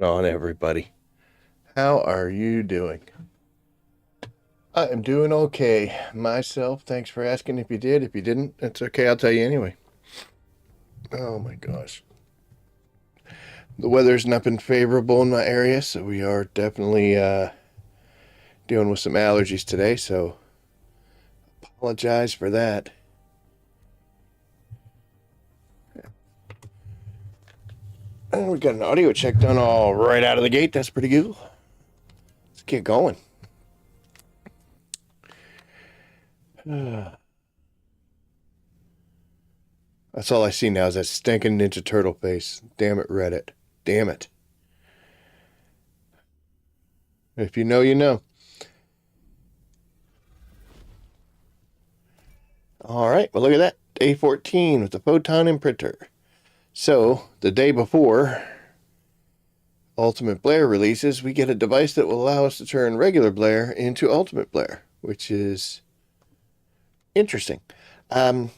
On everybody. How are you doing? I am doing okay myself. Thanks for asking. If you did, if you didn't, it's okay. I'll tell you anyway. Oh my gosh. The weather's not been favorable in my area, so we are definitely dealing with some allergies today, so apologize for that. And we got an audio check done all right out of the gate. That's pretty good. Let's get going. That's all I see now is that stinking Ninja Turtle face. Damn it, Reddit. Damn it. If you know, you know. All right, well, look at that. Day 14 with the photon imprinter. So, the day before Ultimate Blair releases, we get a device that will allow us to turn regular Blair into Ultimate Blair, which is interesting. I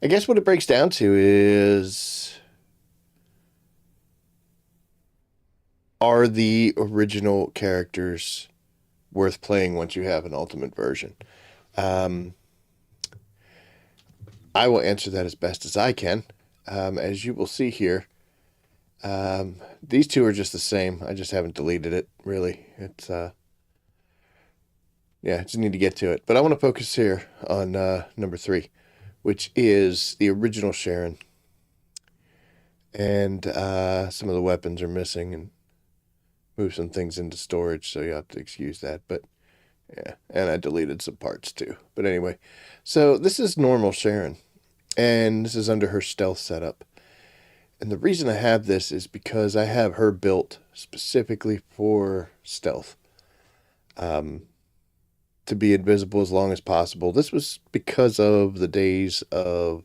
guess what it breaks down to is, are the original characters worth playing once you have an Ultimate version? I will answer that as best as I can. As you will see here, these two are just the same. I just haven't deleted it, really. It's, yeah, I just need to get to it. But I want to focus here on number 3, which is the original Sharon. And some of the weapons are missing and move some things into storage, so you have to excuse that. But yeah, and I deleted some parts too. But anyway, so this is normal Sharon, and this is under her stealth setup. And the reason I have this is because I have her built specifically for stealth. To be invisible as long as possible. This was because of the days of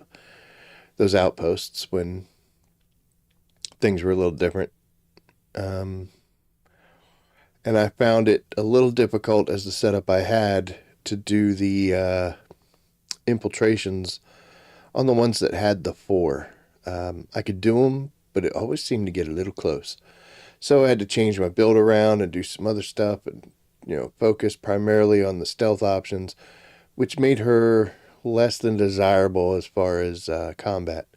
those outposts when things were a little different. And I found it a little difficult as the setup I had to do the infiltrations on the ones that had the 4. I could do them, but it always seemed to get a little close. So I had to change my build around and do some other stuff and, focus primarily on the stealth options, which made her less than desirable as far as combat.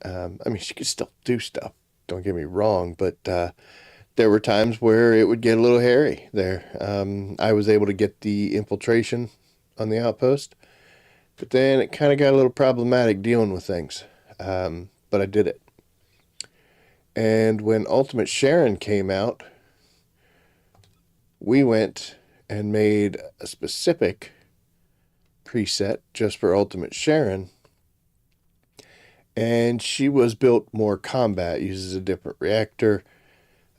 I mean, she could still do stuff, don't get me wrong, but there were times where it would get a little hairy there. I was able to get the infiltration on the outpost, but then it kind of got a little problematic dealing with things. But I did it. And when Ultimate Sharon came out, we went and made a specific preset just for Ultimate Sharon. And she was built more combat, uses a different reactor.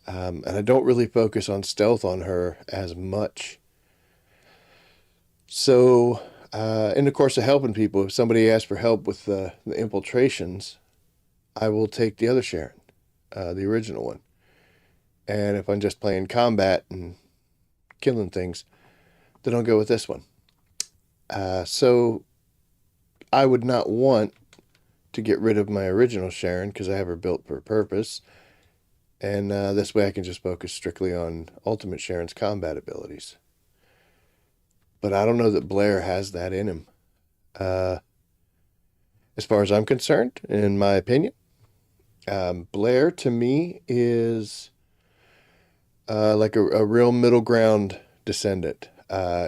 And I don't really focus on stealth on her as much. So, in the course of helping people, if somebody asks for help with the infiltrations, I will take the other Sharon, the original one. And if I'm just playing combat and killing things, then I'll go with this one. So I would not want to get rid of my original Sharon because I have her built for a purpose. And this way I can just focus strictly on Ultimate Sharon's combat abilities. But I don't know that Blair has that in him. As far as I'm concerned, in my opinion, Blair to me is like a real middle ground Descendant.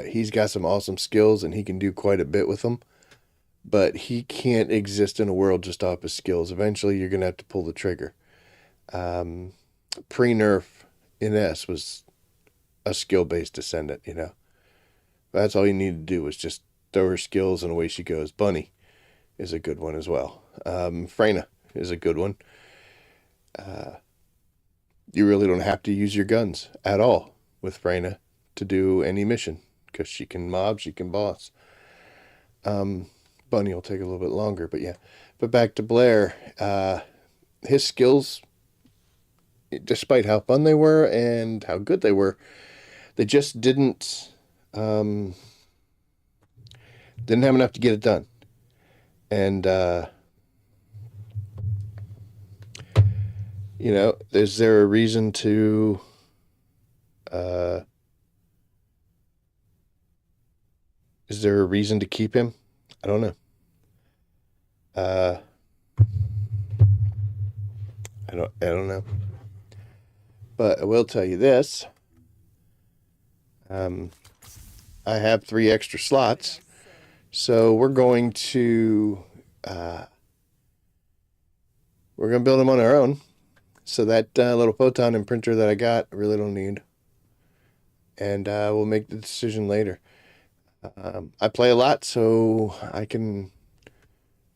He's got some awesome skills and he can do quite a bit with them, but he can't exist in a world just off his skills. Eventually, you're going to have to pull the trigger. Pre-nerf in S was a skill-based Descendant, That's all you need to do is just throw her skills and away she goes. Bunny is a good one as well. Freyna is a good one. You really don't have to use your guns at all with Freyna to do any mission because she can mob, she can boss. Bunny will take a little bit longer, but yeah. But back to Blair, his skills, despite how fun they were and how good they were, they just didn't have enough to get it done. And You know, is there a reason to uh is there a reason to keep him? I don't know. Uh I don't know. But I will tell you this. Um I have 3 extra slots. So uh we're gonna build them on our own. So that little photon imprinter that I got, I really don't need. And we'll make the decision later. I play a lot, so I can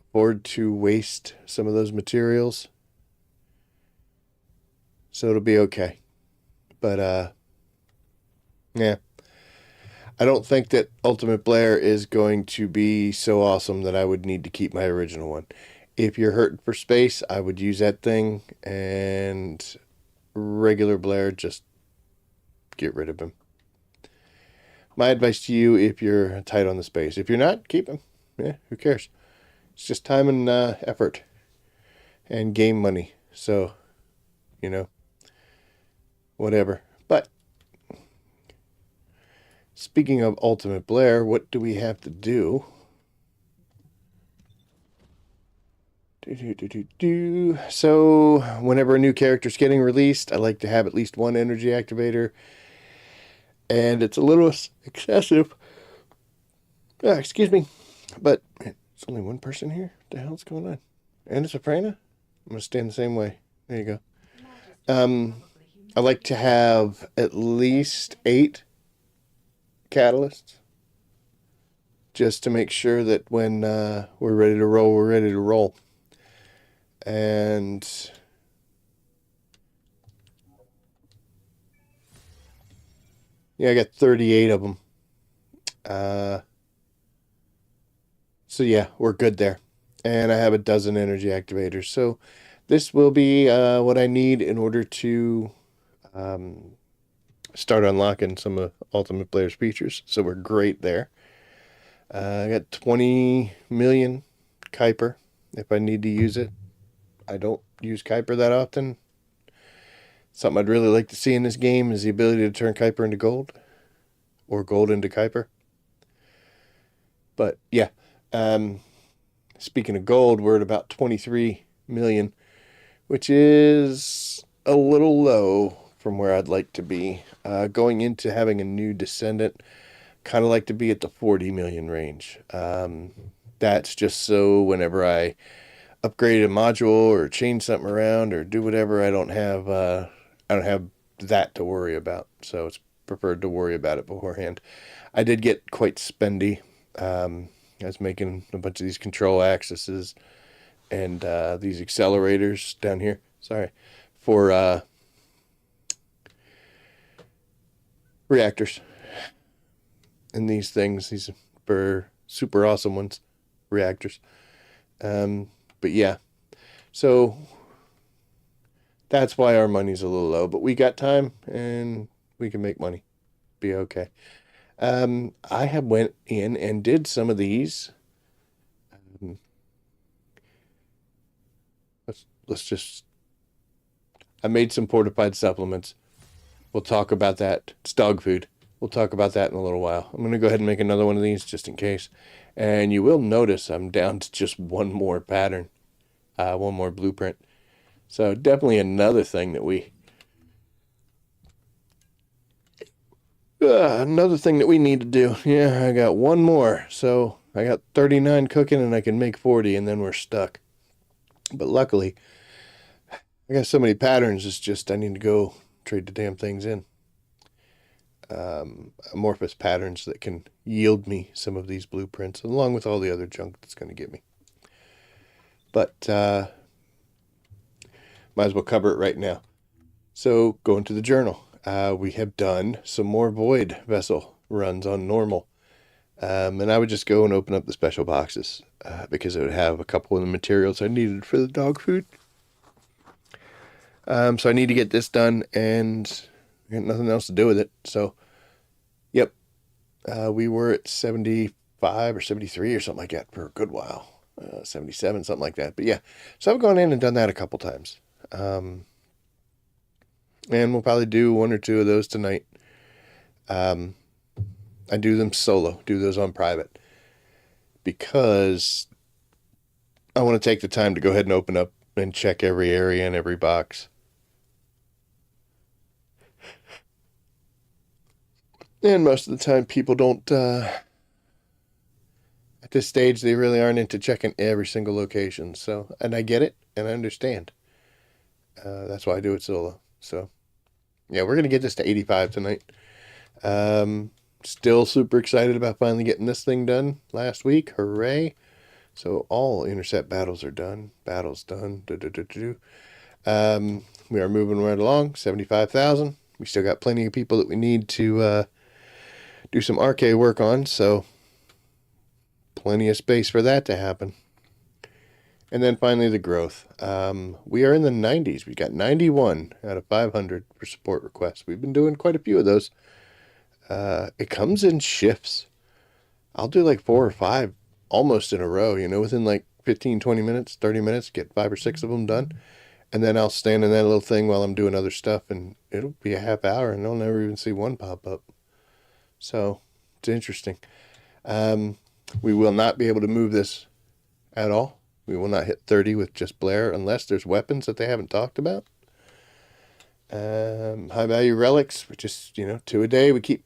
afford to waste some of those materials. So it'll be okay. But yeah. I don't think that Ultimate Blair is going to be so awesome that I would need to keep my original one. If you're hurting for space, I would use that thing, and regular Blair, just get rid of him. My advice to you, if you're tight on the space. If you're not, keep him. Yeah, who cares? It's just time and effort and game money. So, you know, whatever. But speaking of Ultimate Blair, what do we have to do? So, whenever a new character's getting released, I like to have at least one energy activator. And it's a little excessive. Excuse me. But it's only one person here. What the hell's going on? And it's a Serena? I'm going to stand the same way. There you go. I like to have at least 8 catalysts. Just to make sure that when we're ready to roll, we're ready to roll. And yeah, I got 38 of them. So yeah, we're good there. And I have a dozen energy activators. So this will be what I need in order to start unlocking some of Ultimate Blair's features. So we're great there. I got 20 million Kuiper if I need to use it. I don't use Kuiper that often. Something I'd really like to see in this game is the ability to turn Kuiper into gold. Or gold into Kuiper. But yeah. Speaking of gold, we're at about 23 million, which is a little low from where I'd like to be. Going into having a new Descendant, kind of like to be at the 40 million range. That's just so whenever I upgrade a module or change something around or do whatever, I don't have that to worry about. So it's preferred to worry about it beforehand. I did get quite spendy. I was making a bunch of these control axes and these accelerators down here. Sorry. For reactors. And these things, these are super awesome ones. Reactors. But yeah. So that's why our money's a little low. But we got time and we can make money. Be okay. I have went in and did some of these. Let's just. I made some fortified supplements. We'll talk about that. It's dog food. We'll talk about that in a little while. I'm going to go ahead and make another one of these just in case. And you will notice I'm down to just one more pattern, one more blueprint. So definitely another thing that we need to do. Yeah, I got one more. So I got 39 cooking and I can make 40 and then we're stuck. But luckily, I got so many patterns, it's just I need to go trade the damn things in. Amorphous patterns that can yield me some of these blueprints along with all the other junk that's going to get me. But might as well cover it right now. So going to the journal. We have done some more void vessel runs on normal. And I would just go and open up the special boxes because it would have a couple of the materials I needed for the dog food. So I need to get this done and I got nothing else to do with it. So, yep. We were at 75 or 73 or something like that for a good while. 77, something like that. But yeah, so I've gone in and done that a couple times. And we'll probably do 1 or 2 of those tonight. I do them solo, do those on private, because I want to take the time to go ahead and open up and check every area and every box. And most of the time, people don't, at this stage, they really aren't into checking every single location. So, and I get it, and I understand. That's why I do it solo. So, yeah, we're going to get this to 85 tonight. Still super excited about finally getting this thing done last week. Hooray. So all intercept battles are done. Battles done. We are moving right along. 75,000. We still got plenty of people that we need to do some Arche work on. So plenty of space for that to happen. And then finally the growth. We are in the 90s. We got 91 out of 500 for support requests. We've been doing quite a few of those. It comes in shifts. I'll do like 4 or 5 almost in a row, within like 15, 20 minutes, 30 minutes, get 5 or 6 of them done. And then I'll stand in that little thing while I'm doing other stuff, and it'll be a half hour, and I'll never even see one pop up. So it's interesting. We will not be able to move this at all. We will not hit 30 with just Blair unless there's weapons that they haven't talked about. High value relics, we just, 2 a day. We keep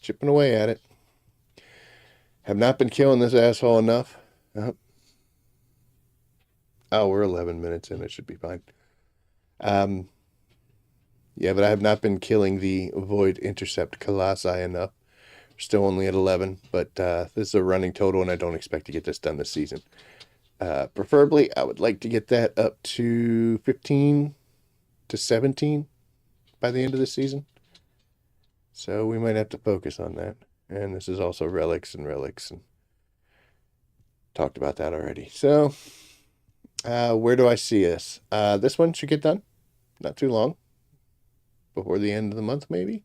chipping away at it. Have not been killing this asshole enough. Oh, we're 11 minutes in. It should be fine. Yeah, but I have not been killing the Void Intercept Colossi enough. We're still only at 11, but this is a running total, and I don't expect to get this done this season. Preferably, I would like to get that up to 15 to 17 by the end of the season. So we might have to focus on that. And this is also relics, and talked about that already. So, where do I see us? This one should get done. Not too long. Before the end of the month, maybe.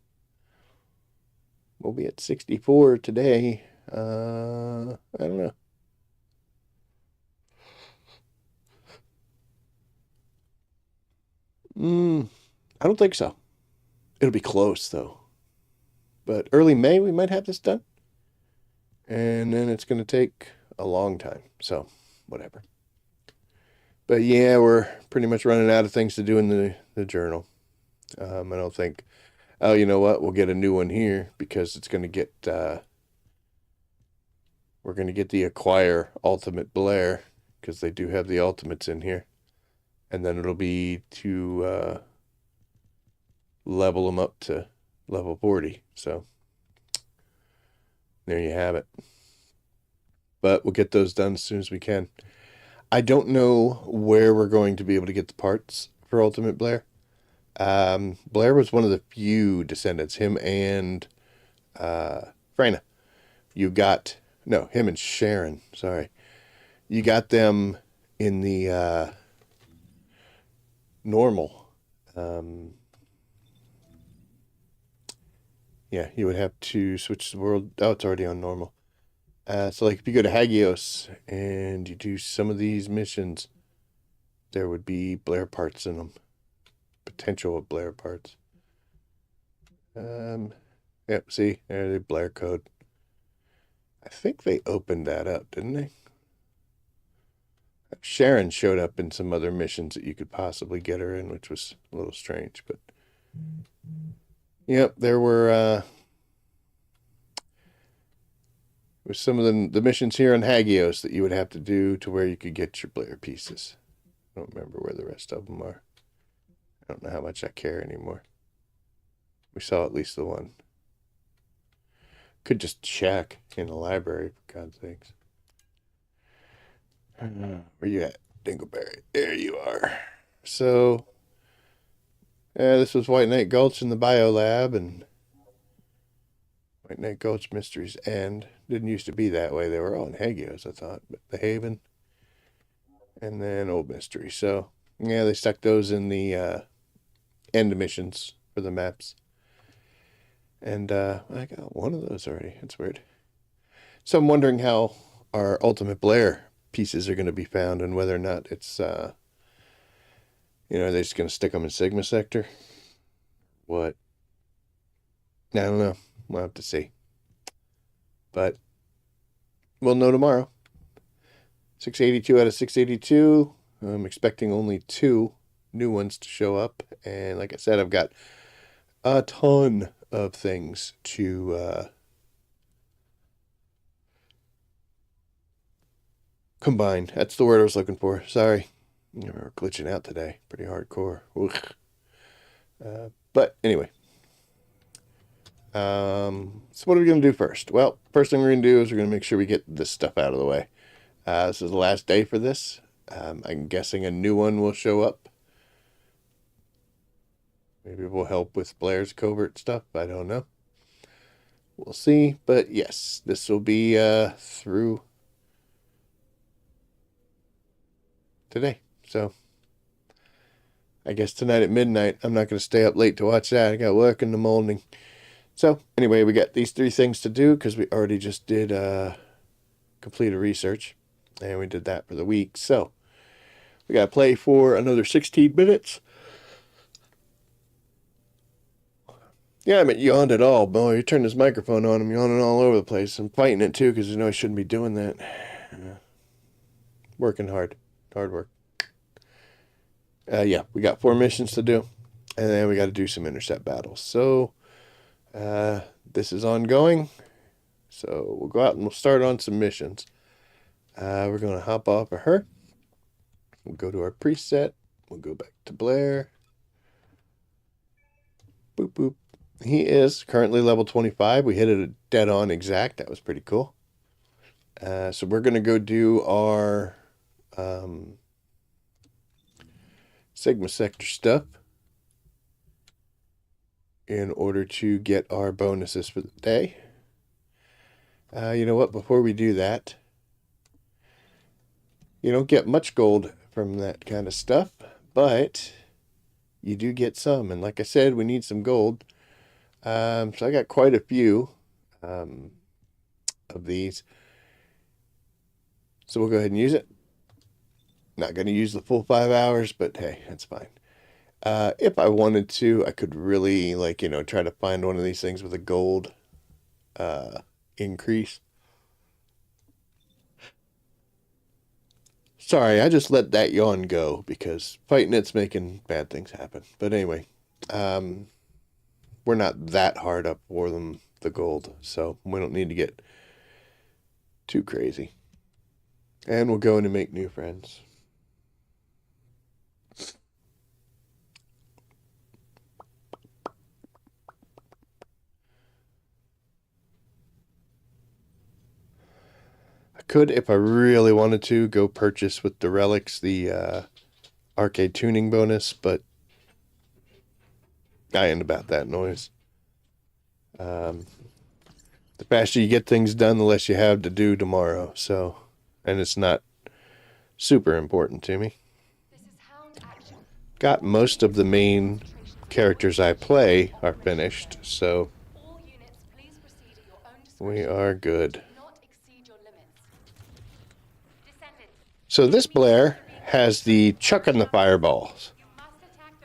We'll be at 64 today. I don't know. I don't think so. It'll be close, though. But early May, we might have this done. And then it's going to take a long time. So, whatever. But yeah, we're pretty much running out of things to do in the journal. I don't think, oh, you know what? We'll get a new one here because it's going to get, we're going to get the Acquire Ultimate Blair because they do have the ultimates in here. And then it'll be to level them up to level 40. So there you have it. But we'll get those done as soon as we can. I don't know where we're going to be able to get the parts for Ultimate Blair. Blair was one of the few Descendants, him and Serena. Him and Sharon, sorry. You got them in the normal. Yeah, you would have to switch the world. Oh, it's already on normal. So like if you go to Hagios and you do some of these missions, there would be Blair parts in them. Potential of Blair parts. Yep, see, there's the Blair code. I think they opened that up, didn't they? Sharon showed up in some other missions that you could possibly get her in, which was a little strange, but yep, there were with some of the missions here on Hagios that you would have to do to where you could get your Blair pieces. I don't remember where the rest of them are. I don't know how much I care anymore. We saw at least the one. Could just check in the library, for God's sakes. Where you at, Dingleberry? There you are. So, this was White Knight Gulch in the Bio Lab, and White Knight Gulch Mysteries End. Didn't used to be that way. They were all in Hagios, I thought. But the Haven, and then Old Mystery. So, yeah, they stuck those in the end missions for the maps. And I got one of those already. That's weird. So I'm wondering how our Ultimate Blair pieces are going to be found and whether or not it's, are they just going to stick them in Sigma Sector? what? I don't know. We'll have to see. But we'll know tomorrow. 682 out of 682. I'm expecting only 2 new ones to show up. And like I said, I've got a ton of things to combine. That's the word I was looking for. Sorry. We're glitching out today. Pretty hardcore. But anyway. So what are we going to do first? Well, first thing we're going to do is we're going to make sure we get this stuff out of the way. This is the last day for this. I'm guessing a new one will show up. Maybe it will help with Blair's covert stuff. I don't know. We'll see. But yes, this will be through today. So I guess tonight at midnight, I'm not going to stay up late to watch that. I got work in the morning. So anyway, we got these 3 things to do because we already just did complete a research. And we did that for the week. So we got to play for another 16 minutes. Yeah, I haven't yawned at all. Boy, you turn this microphone on, I'm yawning all over the place. I'm fighting it too because I know I shouldn't be doing that. Working hard. Hard work. Yeah, we got 4 missions to do. And then we got to do some intercept battles. So this is ongoing. So we'll go out and we'll start on some missions. We're going to hop off of her. We'll go to our preset. We'll go back to Blair. Boop, boop. He is currently level 25. We hit it dead on exact. That was pretty cool. So we're going to go do our Sigma Sector stuff in order to get our bonuses for the day. You know what? Before we do that, you don't get much gold from that kind of stuff, but you do get some. And like I said, we need some gold. So I got quite a few of these. So we'll go ahead and use it. Not going to use the full 5 hours, but hey, that's fine. If I wanted to, I could really, like, try to find one of these things with a gold increase. Sorry, I just let that yawn go because fighting it's making bad things happen. But anyway, we're not that hard up for them, the gold, so we don't need to get too crazy. And we'll go in and make new friends. Could, if I really wanted to, go purchase with the relics the arcade tuning bonus, but I ain't about that noise. The faster you get things done, the less you have to do tomorrow. So, and it's not super important to me. Got most of the main characters I play are finished, so we are good. So this Blair has the chuck on the fireballs.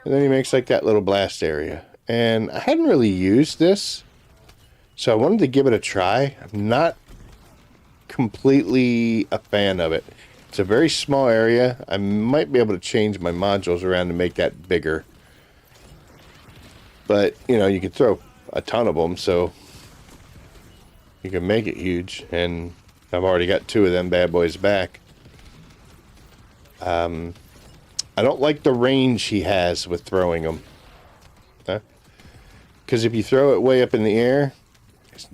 And then he makes like that little blast area. And I hadn't really used this, so I wanted to give it a try. I'm not completely a fan of it. It's a very small area. I might be able to change my modules around to make that bigger. But, you could throw a ton of them, so you can make it huge. And I've already got 2 of them bad boys back. I don't like the range he has with throwing them. Because if you throw it way up in the air,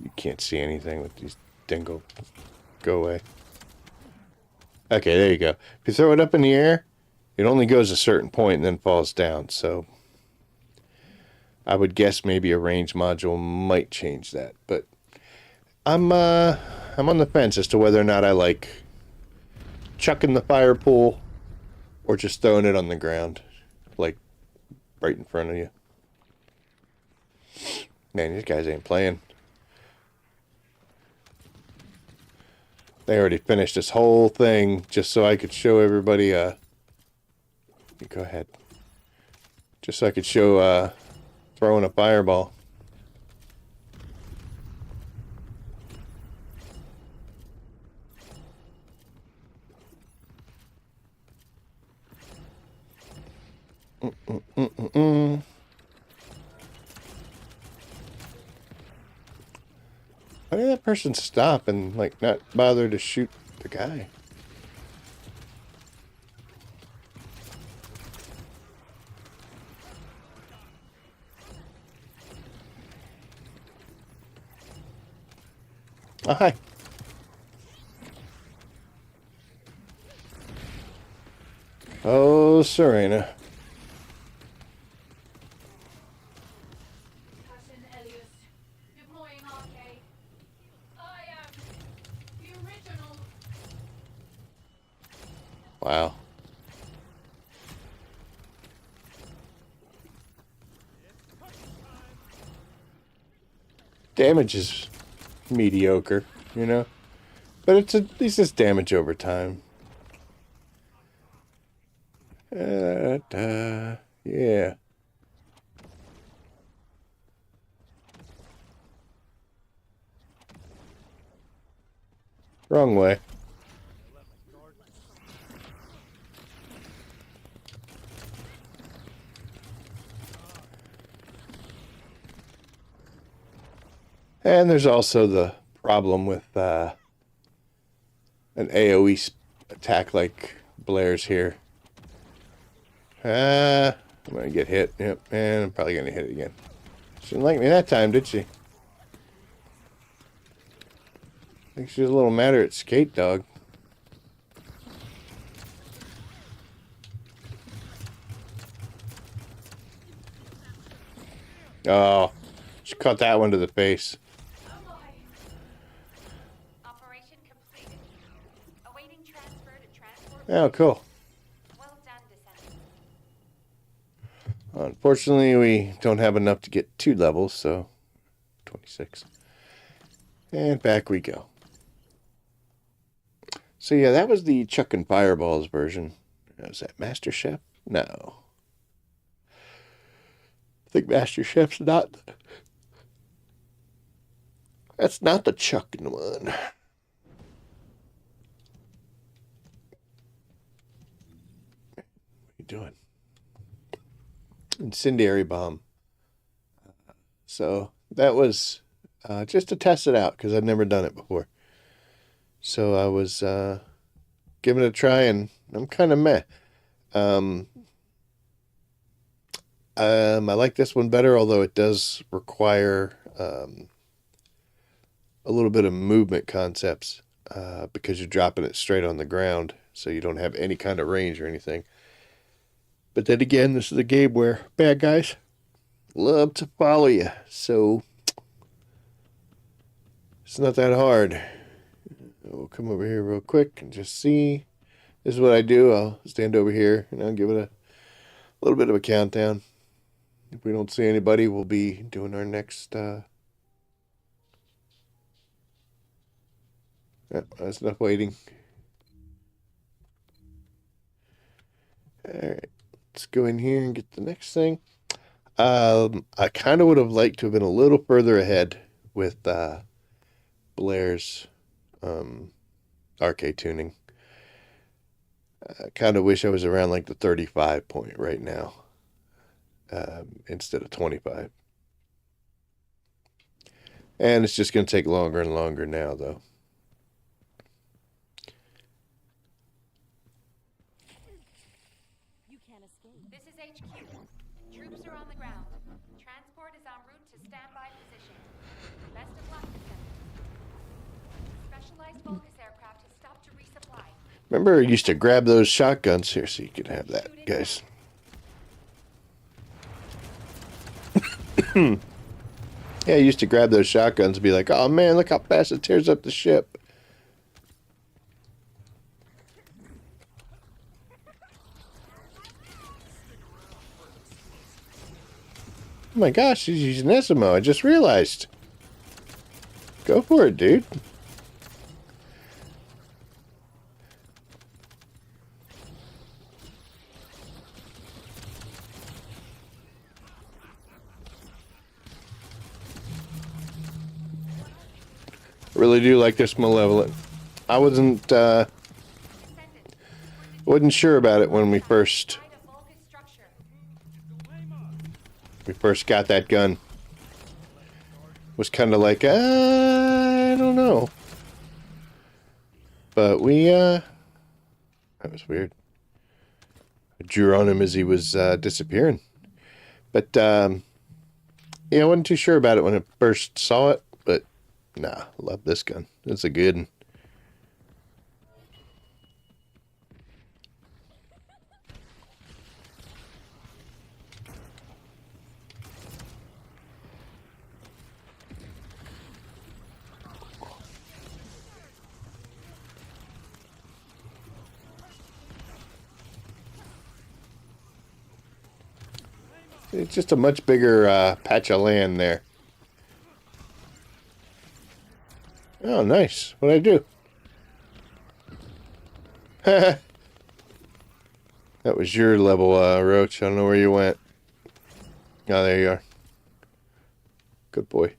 you can't see anything with these dingle. Go away. Okay, there you go. If you throw it up in the air, it only goes a certain point and then falls down. So I would guess maybe a range module might change that. But I'm on the fence as to whether or not I like chucking the fire pool or just throwing it on the ground, like right in front of you. Man, these guys ain't playing. They already finished this whole thing just so I could show everybody, go ahead. Just so I could show, throwing a fireball. Why did that person stop and like not bother to shoot the guy? Oh, hi. Oh, Serena. Wow. Damage is mediocre, you know? But it's at least it's damage over time. Yeah. Wrong way. And there's also the problem with an AoE attack like Blair's here. I'm gonna get hit. Yep, and I'm probably gonna hit it again. She didn't like me that time, did she? I think she was a little madder at Skate Dog. Oh, she caught that one to the face. Operation completed. Awaiting transfer to transport. Oh, cool. Well done, Descendant. Unfortunately, we don't have enough to get 2 levels, so 26. And back we go. So yeah, that was the Chuckin' Fireballs version. Was that Master Chef? No. I think Master Chef's not. That's not the Chuckin' one. What are you doing? Incendiary bomb. So that was just to test it out because I've never done it before. So I was giving it a try, and I'm kind of meh. I like this one better, although it does require a little bit of movement concepts because you're dropping it straight on the ground, so you don't have any kind of range or anything. But then again, this is a game where bad guys love to follow you, so it's not that hard. We'll come over here real quick and just see. This is what I do. I'll stand over here and I'll give it a little bit of a countdown. If we don't see anybody, we'll be doing our next. That's enough waiting. All right, let's go in here and get the next thing. I kind of would have liked to have been a little further ahead with Blair's Arche tuning. I kind of wish I was around like the 35 point right now instead of 25. And it's just going to take longer and longer now, though. You can't escape. This is HQ. Troops are on the ground. Transport is en route to standby position. Best of luck, Descendant. Specialized Vulgus aircraft has stopped to resupply. Remember, I used to grab those shotguns here so you could have that, guys. Yeah, I used to grab those shotguns and be like, oh man, look how fast it tears up the ship. Oh my gosh, he's using SMO. I just realized. Go for it, dude. I really do like this Malevolent. I wasn't sure about it when we first got that gun. Was kind of like, I don't know. But that was weird. I drew on him as he was disappearing. But, yeah, I wasn't too sure about it when I first saw it. But, nah, love this gun. It's a good one. It's just a much bigger patch of land there. Oh, nice. What'd I do? That was your level, Roach. I don't know where you went. Oh, there you are. Good boy.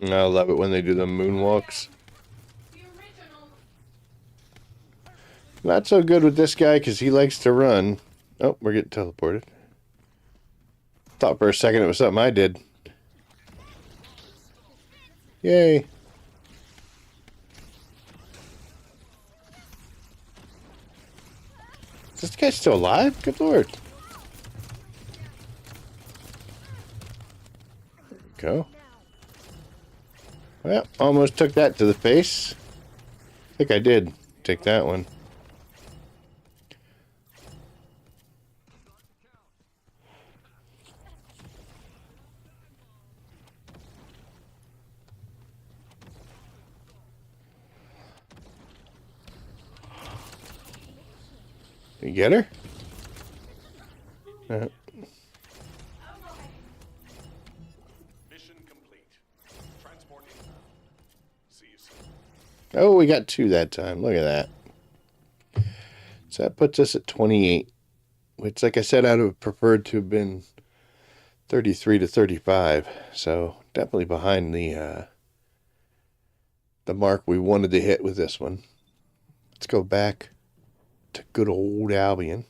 I love it when they do the moonwalks. Not so good with this guy because he likes to run. Oh, we're getting teleported. Thought for a second it was something I did. Yay. Is this guy still alive? Good lord. There we go. Well, almost took that to the face. I think I did take that one. You get her? Mission complete. Transporting. See you soon. Oh, we got 2 that time. Look at that. So that puts us at 28. Which, like I said, I'd have preferred to have been 33 to 35. So definitely behind the mark we wanted to hit with this one. Let's go back to good old Albion.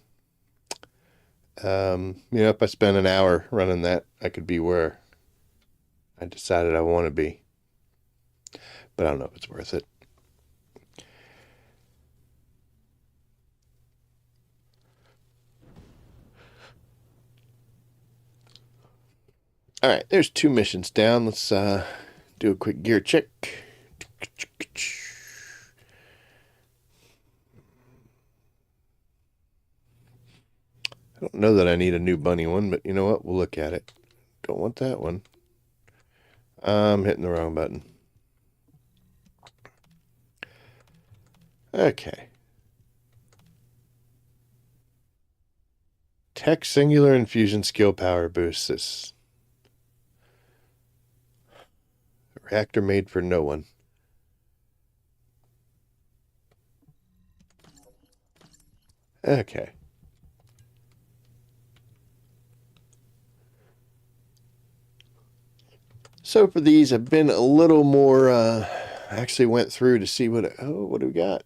If I spend an hour running that, I could be where I decided I want to be. But I don't know if it's worth it. All right, there's 2 missions down. Let's do a quick gear check. I don't know that I need a new bunny one, but you know what? We'll look at it. Don't want that one. I'm hitting the wrong button. Okay. Tech Singular Infusion Skill Power Boost. This reactor made for no one. Okay. So for these, I've been a little more, actually went through to see what do we got?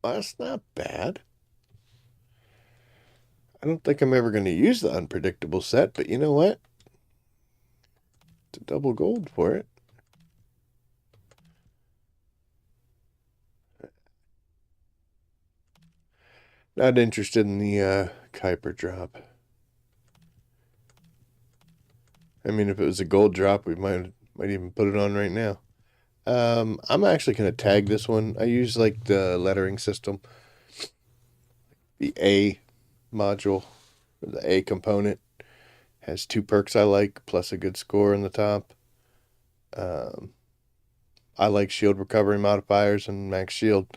Well, that's not bad. I don't think I'm ever going to use the unpredictable set, but you know what? It's a double gold for it. Not interested in the Kuiper drop. I mean, if it was a gold drop, we might even put it on right now. I'm actually going to tag this one. I use like the lettering system. The A module, or the A component, has 2 perks I like, plus a good score on the top. I like shield recovery modifiers and max shield.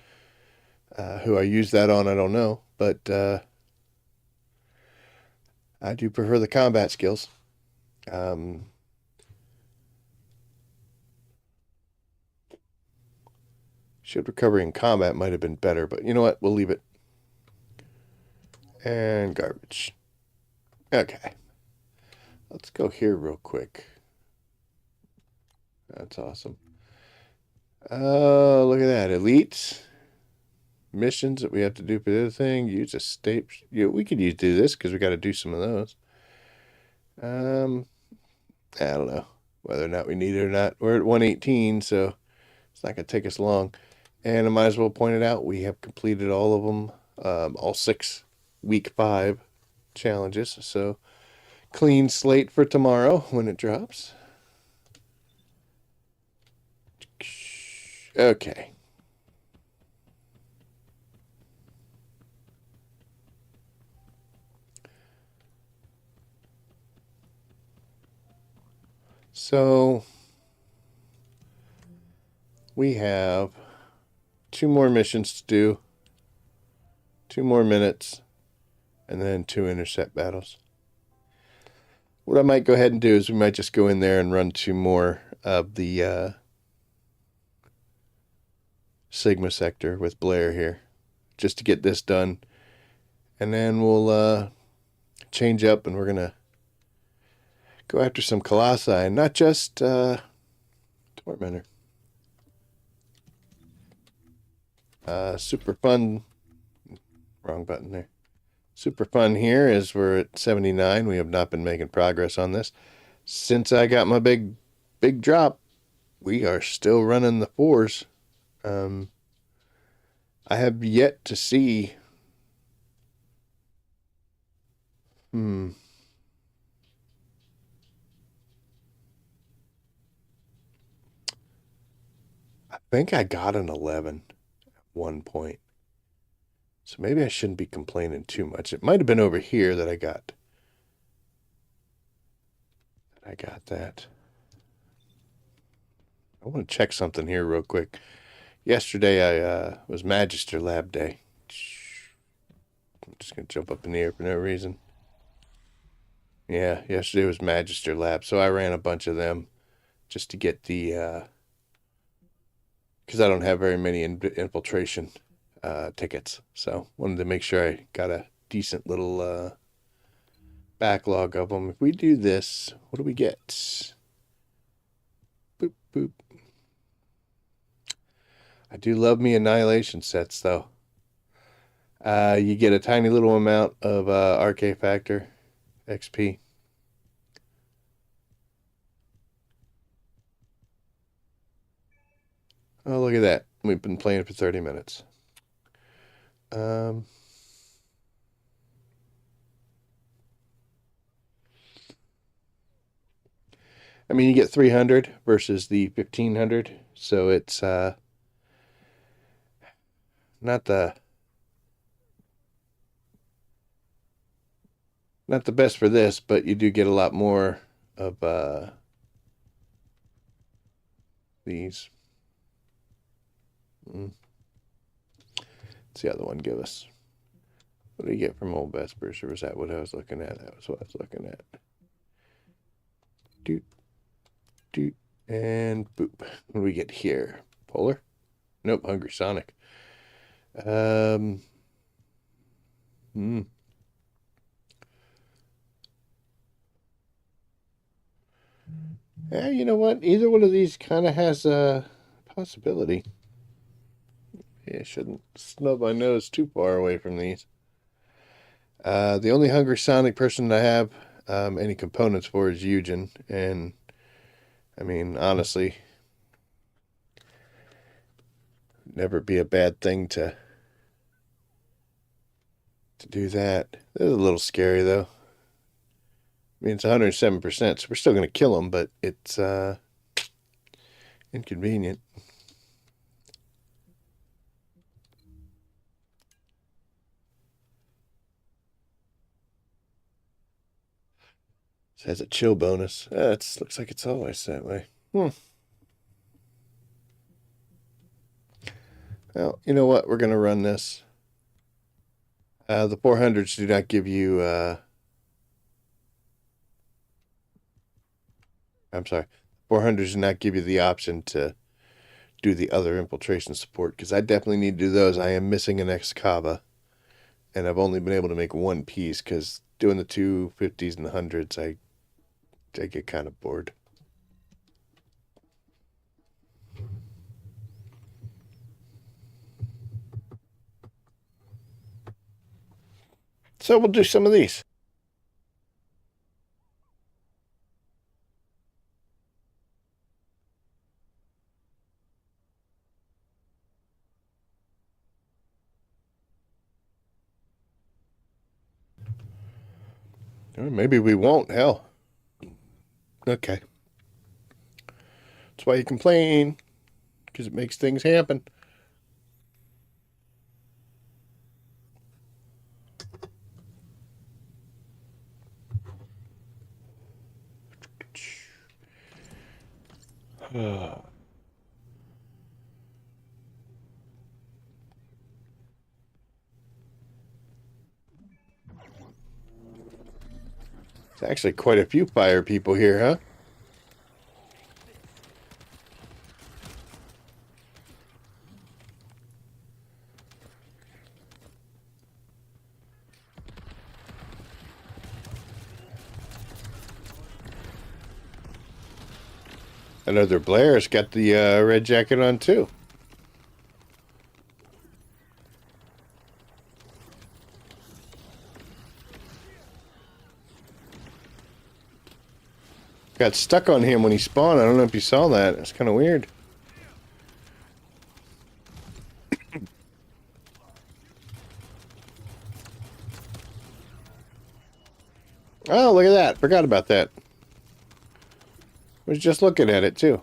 Who I use that on, I don't know, but I do prefer the combat skills. Shield recovery in combat might have been better, but you know what? We'll leave it. And garbage. Okay. Let's go here real quick. That's awesome. Look at that. Elite missions that we have to do for the other thing. Use a state. Yeah, we could do this because we got to do some of those. I don't know whether or not we need it or not. We're at 118, so it's not going to take us long. And I might as well point it out, we have completed all of them, all 6 week 5 challenges. So clean slate for tomorrow when it drops. Okay. So we have 2 more missions to do, 2 more minutes, and then 2 intercept battles. What I might go ahead and do is we might just go in there and run 2 more of the Sigma sector with Blair here, just to get this done. And then we'll change up and we're going to go after some Colossi, and not just Tormentor. Super fun. Wrong button there. Super fun here is we're at 79. We have not been making progress on this. Since I got my big drop, we are still running the 4s. I have yet to see. I think I got an 11 at one point. So maybe I shouldn't be complaining too much. It might have been over here that I got that. I want to check something here real quick. Yesterday I was Magister Lab Day. I'm just going to jump up in the air for no reason. Yeah, yesterday was Magister Lab, so I ran a bunch of them just to get the because I don't have very many infiltration tickets, so wanted to make sure I got a decent little backlog of them. If we do this, what do we get? Boop, boop. I do love me Annihilation sets, though. You get a tiny little amount of Arche Factor XP. Oh, look at that. We've been playing for 30 minutes. I mean, you get 300 versus the 1500, so it's not the best for this, but you do get a lot more of these. What's the other one give us? What do you get from Old Vespers, or was that what I was looking at? That was what I was looking at. Doot, doot, and boop. What do we get here? Polar? Nope, Hungry Sonic. Yeah, you know what? Either one of these kind of has a possibility. Yeah, shouldn't snub my nose too far away from these. The only Hungry Sonic person I have any components for is Eugen, and I mean, honestly, never be a bad thing to do that. It's a little scary, though. I mean, it's 107%, so we're still going to kill him, but it's inconvenient. It has a chill bonus. It looks like it's always that way. Well, you know what? We're going to run this. The 400s do not give you... I'm sorry. 400s do not give you the option to do the other infiltration support, because I definitely need to do those. I am missing an excava, and I've only been able to make one piece because doing the 250s and the 100s, I get kind of bored. So we'll do some of these. Or maybe we won't. Hell. Okay. That's why you complain, because it makes things happen. There's actually quite a few fire people here, huh? Another Blair's got the red jacket on too. Got stuck on him when he spawned. I don't know if you saw that. It's kind of weird. Oh, look at that. Forgot about that. Was just looking at it too.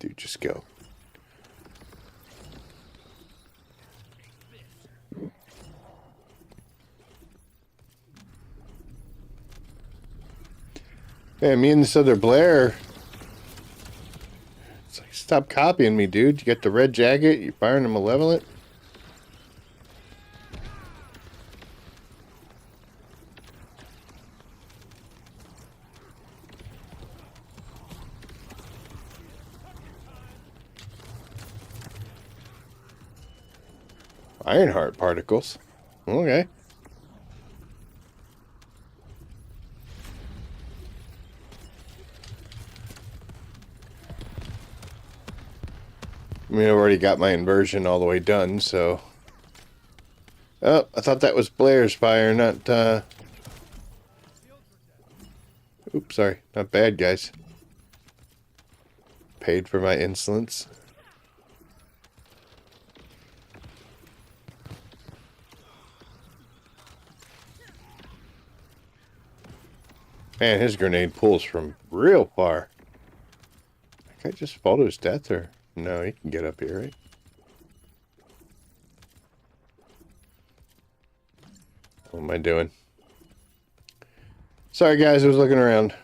Dude, just go. Man, me and this other Blair. It's like, stop copying me, dude. You got the red jacket. You're firing a malevolent. Ironheart particles. Okay. I mean, I've already got my inversion all the way done, so... Oh, I thought that was Blair's fire, not, Oops, sorry. Not bad, guys. Paid for my insolence. Man, his grenade pulls from real far. That guy just fall to his death, or... No, he can get up here, right? What am I doing? Sorry, guys, I was looking around.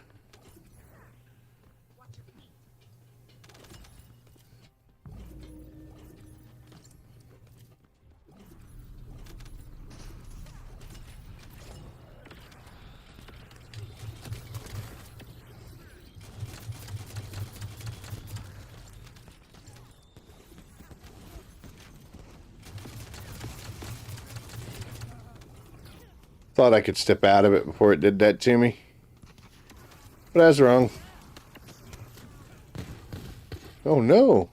Thought I could step out of it before it did that to me. But I was wrong. Oh no.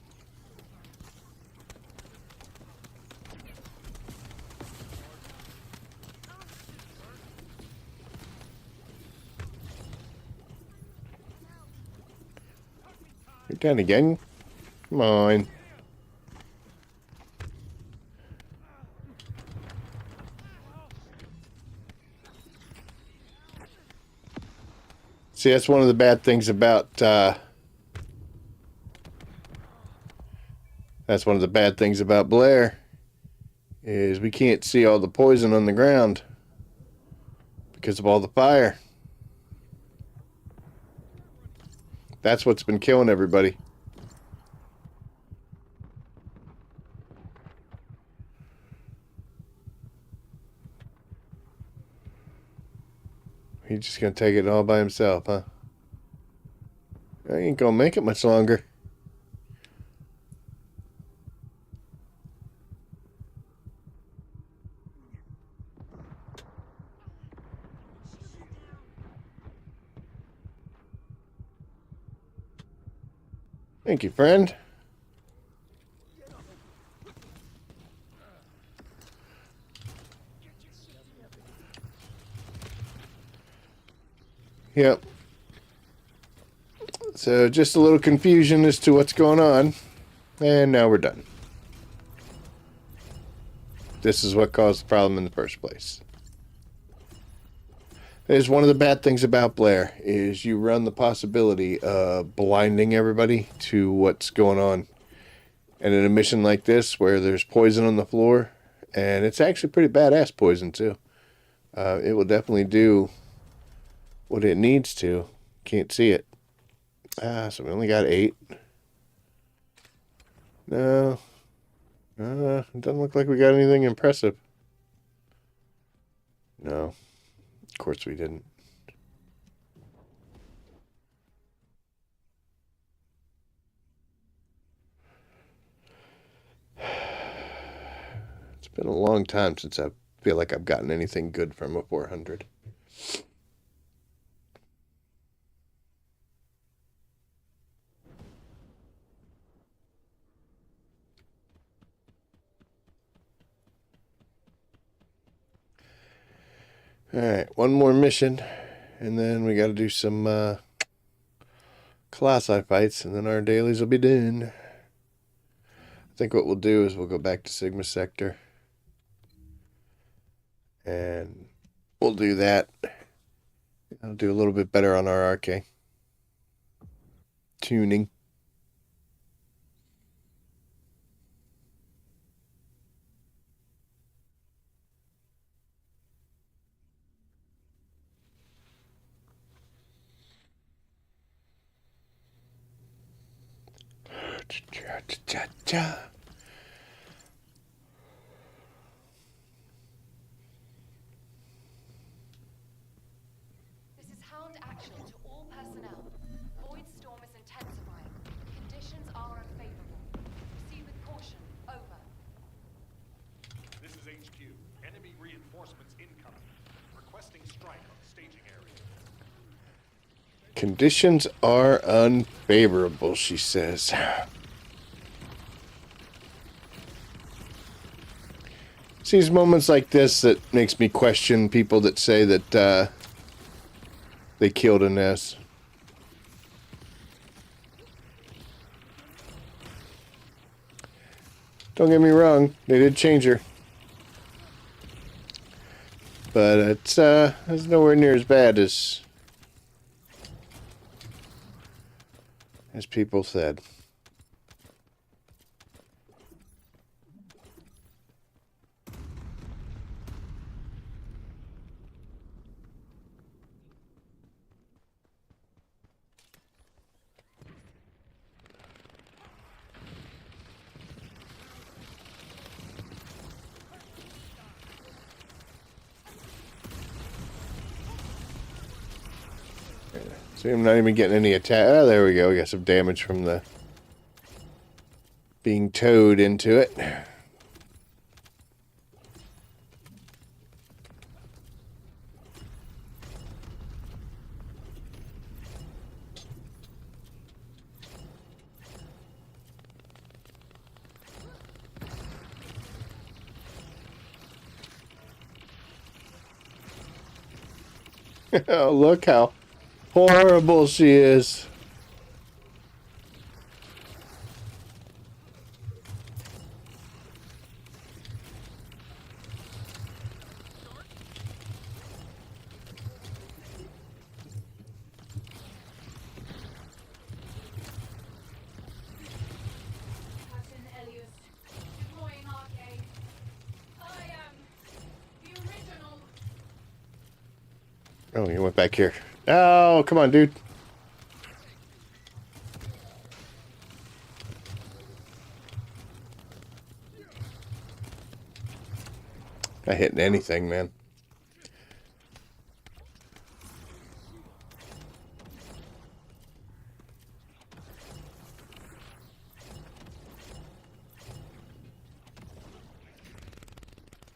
You're down again? Come on. See, that's one of the bad things about, that's one of the bad things about Blair, is we can't see all the poison on the ground because of all the fire. That's what's been killing everybody. He's just gonna take it all by himself, huh? I ain't gonna make it much longer. Thank you, friend. Yep. So just a little confusion as to what's going on. And now we're done. This is what caused the problem in the first place. That is one of the bad things about Blair, is you run the possibility of blinding everybody to what's going on. And in a mission like this, where there's poison on the floor, and it's actually pretty badass poison too. It will definitely do what it needs to. Can't see it. So we only got 8. No. It doesn't look like we got anything impressive. No. Of course we didn't. It's been a long time since I feel like I've gotten anything good from a 400. Alright, one more mission, and then we got to do some Colossi fights, and then our dailies will be done. I think what we'll do is we'll go back to Sigma Sector, and we'll do that. I'll do a little bit better on our Arche tuning. Cha-cha-cha-cha. This is Hound Action to all personnel. Void storm is intensifying. Conditions are unfavorable. Proceed with caution. Over. This is HQ. Enemy reinforcements incoming. Requesting strike on staging area. Conditions are unfavorable, she says. It's these moments like this that makes me question people that say that they killed Inez. Don't get me wrong, they did change her. But it's nowhere near as bad as people said. See, I'm not even getting any attack. Oh, there we go. We got some damage from the being towed into it. Oh, look how horrible she is. Captain Elias, deploying Arche. I am the original. Oh, you went back here. Oh, come on, dude. Not hitting anything, man.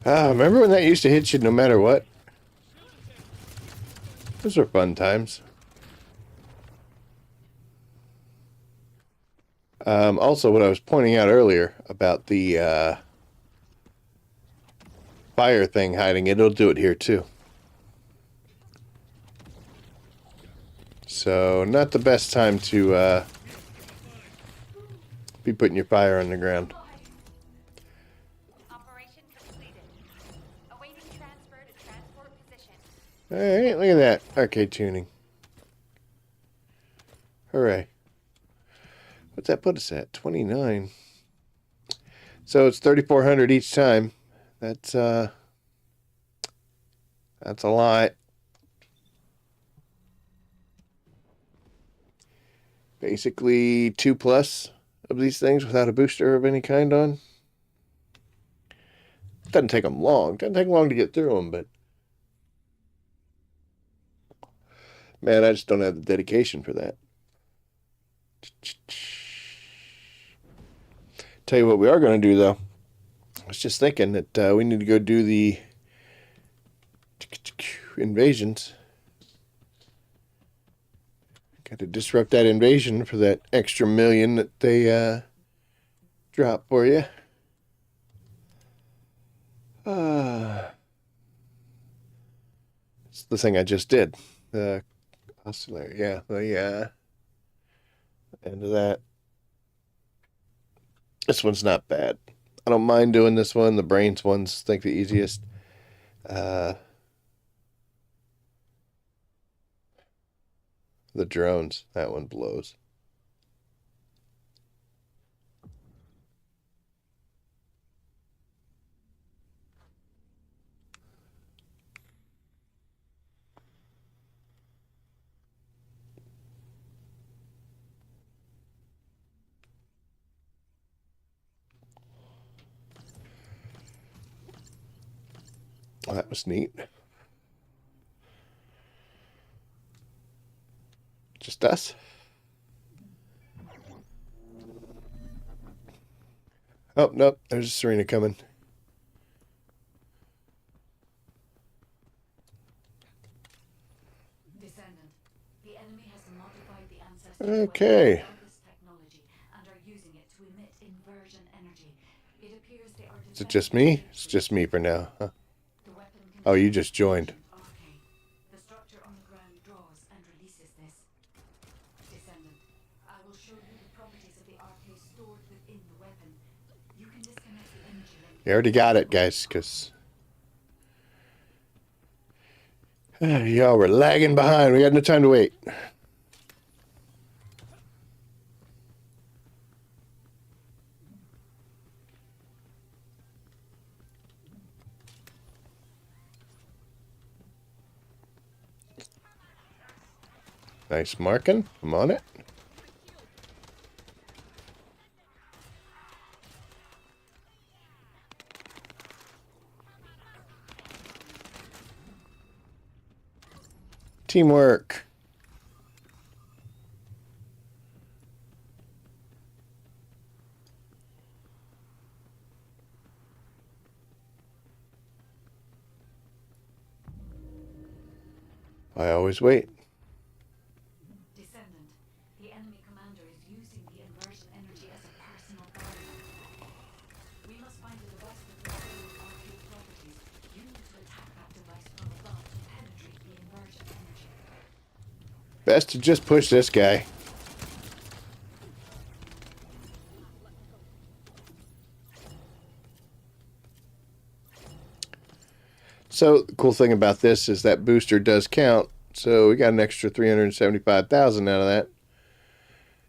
Remember when that used to hit you no matter what? Those were fun times. Also, what I was pointing out earlier about the fire thing hiding, it'll do it here too. So, not the best time to be putting your fire on the ground. Operation completed. Awaiting transfer to transport position. Alright, look at that. Arcade tuning. Hooray. What's that put us at? 29. So it's 3,400 each time. That's a lot. Basically 2+ of these things without a booster of any kind on. It doesn't take them long. It doesn't take long to get through them, but man, I just don't have the dedication for that. Tell you what we are going to do, though. I was just thinking that we need to go do the invasions. Got to disrupt that invasion for that extra million that they drop for you. It's the thing I just did. The oscillator, yeah, the end of that. This one's not bad. I don't mind doing this one. The brains one's, I think, the easiest. The drones, that one blows. Oh, that was neat. Just us? Oh, nope. There's Serena coming. Descendant. The enemy has modified the ancestral Okay. technology and are using it to emit inversion energy. It appears they are. Is it just me? It's just me for now, huh? Oh, you just joined. Arche. The structure on the ground draws and releases this. Descendant. I will show you the properties of the Arche stored within the weapon. You can disconnect the energy link. You already got it, guys, because y'all were lagging behind. We got no time to wait. Nice marking. I'm on it. Teamwork. I always wait. Descendant. The enemy commander is using the inversion energy as a personal barrier. We must find a device with the same Arche properties. You need to attack that device from above to penetrate the inversion energy. Best to just push this guy. So the cool thing about this is that booster does count. So we got an extra 375,000 out of that.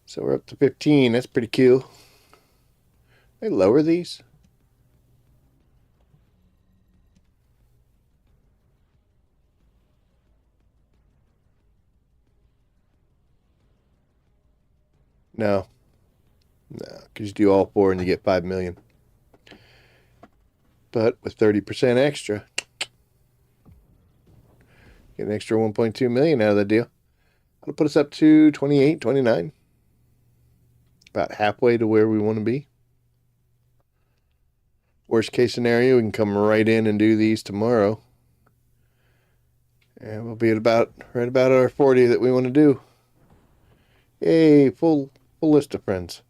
So we're up to 15. That's pretty cool. They lower these? No. No, because you do all four and you get 5 million. But with 30% extra, get an extra 1.2 million out of the deal. That'll put us up to 28, 29. About halfway to where we want to be. Worst case scenario, we can come right in and do these tomorrow. And we'll be at right about our 40 that we want to do. Yay, full list of friends.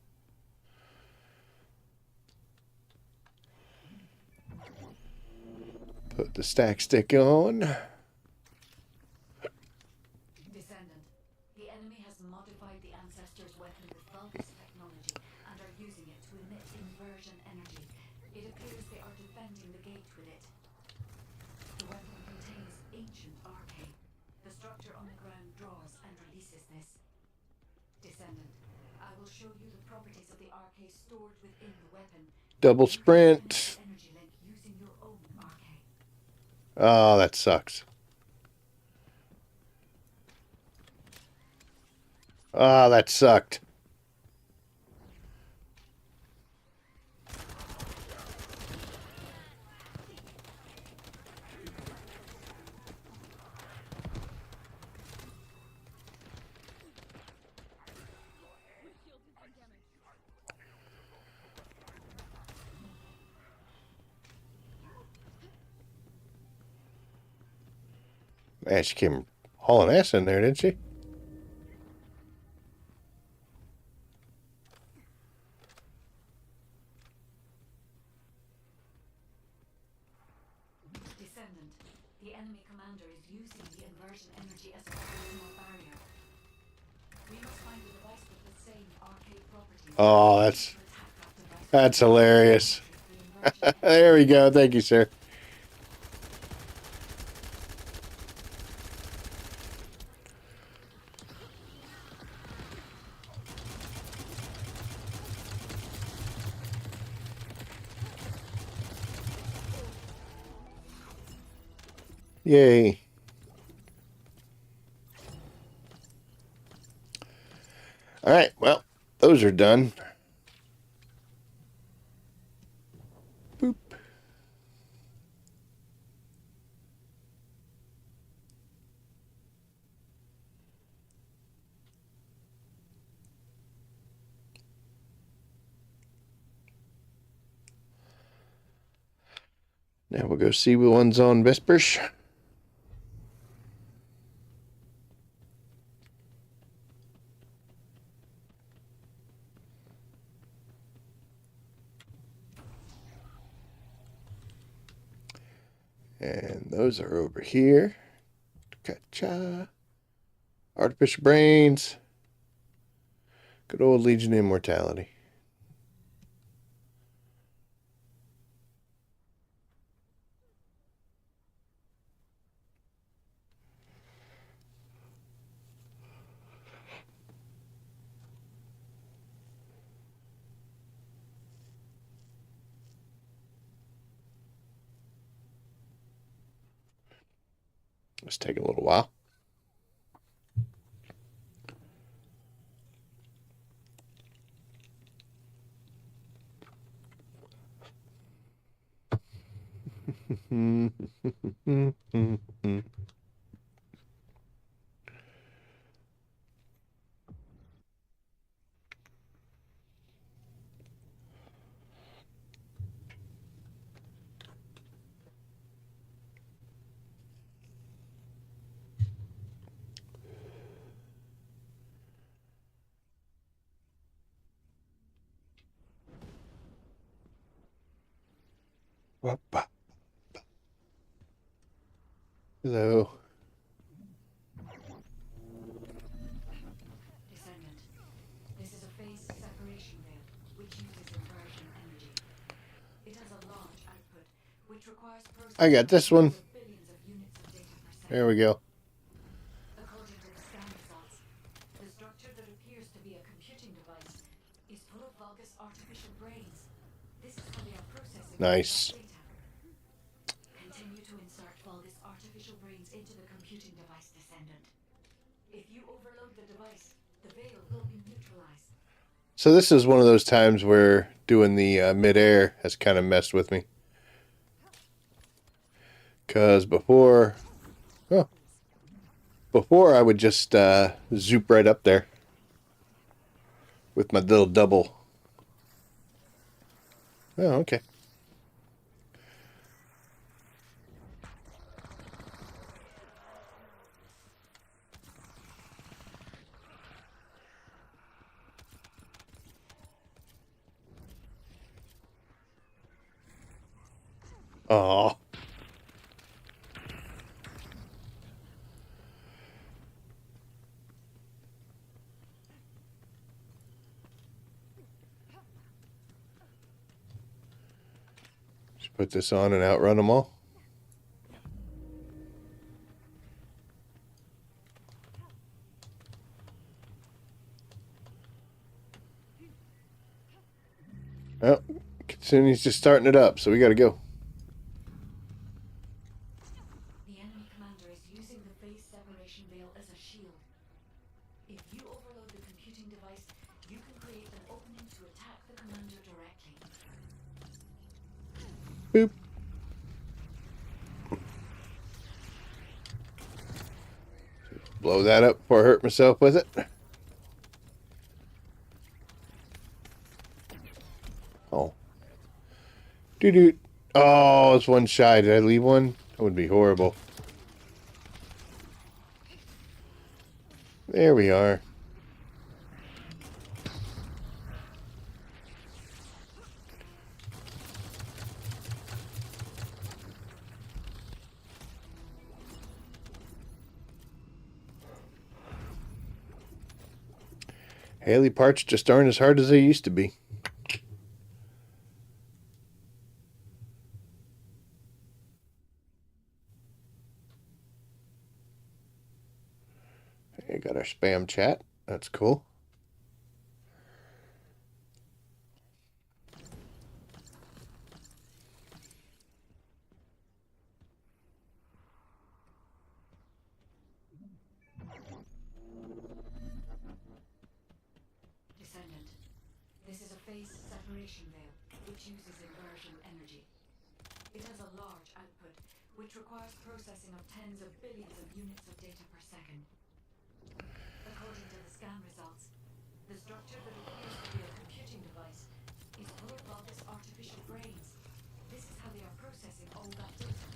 Put the stack stick on. Descendant, the enemy has modified the Ancestor's weapon with Vulgus technology and are using it to emit inversion energy. It appears they are defending the gate with it. The weapon contains ancient Arche. The structure on the ground draws and releases this. Descendant, I will show you the properties of the Arche stored within the weapon. Double sprint. Energy link using your own Arche. Oh, that sucks. Ah, that sucked. Man, she came hauling ass in there, didn't she? Descendant, the enemy commander is using the inversion energy as a personal barrier. We must find a device with the same Arche properties. Oh, that's hilarious. There we go. Thank you, sir. Yay. All right, well, those are done. Boop. Now we'll go see what one's on Vespers. And those are over here. Gotcha. Artificial brains. Good old Legion of Immortality. It's taking a little while. Hello. Descendant, this is a phase separation veil, which uses inversion energy. It has a large output, which requires processing I got this one. billions of units of data per second. There we go. According to the scan results, the structure that appears to be a computing device is full of Vulgus artificial brains. This is how they are processing Nice. data. Continue to insert Vulgus artificial brains into the computing device, Descendant. If you overload the device, the veil will be neutralized. So this is one of those times where doing the mid-air has kind of messed with me. Because before I would just zoop right up there with my little double. Oh, okay. Oh. Just put this on and outrun them all. Well, Kitsune's just starting it up, so we gotta go. The enemy commander is using the phase separation veil as a shield. If you overload the computing device, you can create an opening to attack the commander directly. Boop. Blow that up before I hurt myself with it. Oh. Doo-doo. Oh, it's one shy. Did I leave one? That would be horrible. There we are. Haley parts just aren't as hard as they used to be. Okay, got our spam chat. That's cool. Descendant. This is a phase separation veil, which uses inversion energy. It has a large output, which requires processing of tens of billions of units of data per second. According to the scan results, the structure that appears to be a computing device is Volvis artificial brains. This is how they are processing all that data.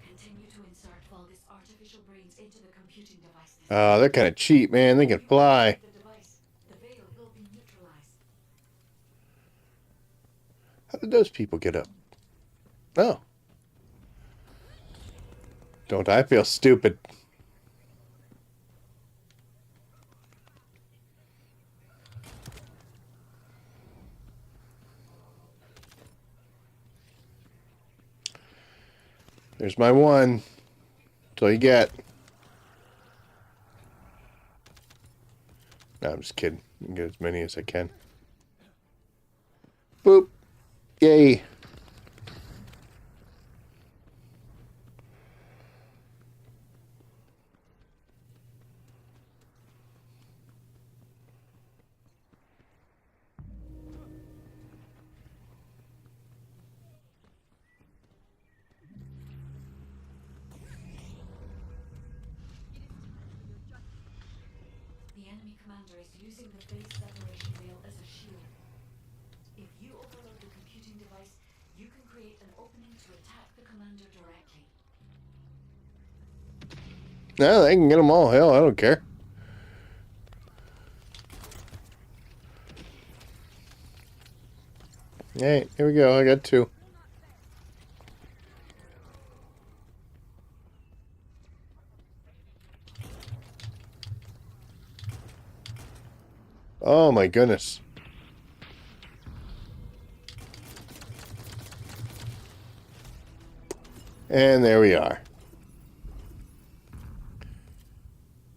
Continue to insert Volvis artificial brains into the computing device. Oh, they're kind of cheap, man. They can fly. The device, the veil will be neutralized. How did those people get up? Oh. Don't I feel stupid? There's my one. That's all you get. No, I'm just kidding. I can get as many as I can. Boop. Yay. The enemy commander is using the phase separation veil as a shield. If you overload the computing device, you can create an opening to attack the commander directly. No, they can get them all. Hell, I don't care. Hey, here we go. I got two. Oh my goodness. And there we are.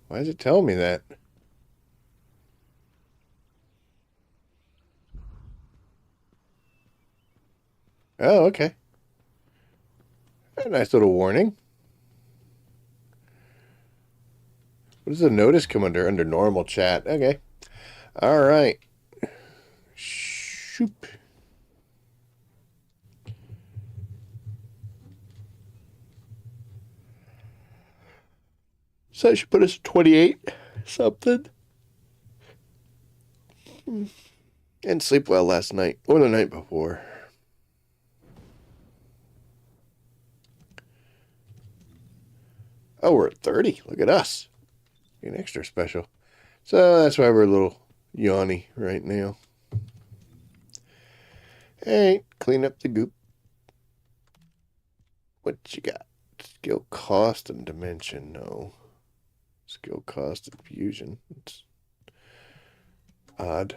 Why does it tell me that? Oh, okay. A nice little warning. What does the notice come under? Under normal chat. Okay. All right. Shoop. So I should put us 28 something. And sleep well last night or the night before. Oh, we're at 30. Look at us. An extra special. So that's why we're a little yawny right now. Hey, clean up the goop. What you got? Skill cost and dimension. No. Skill cost and fusion. It's odd.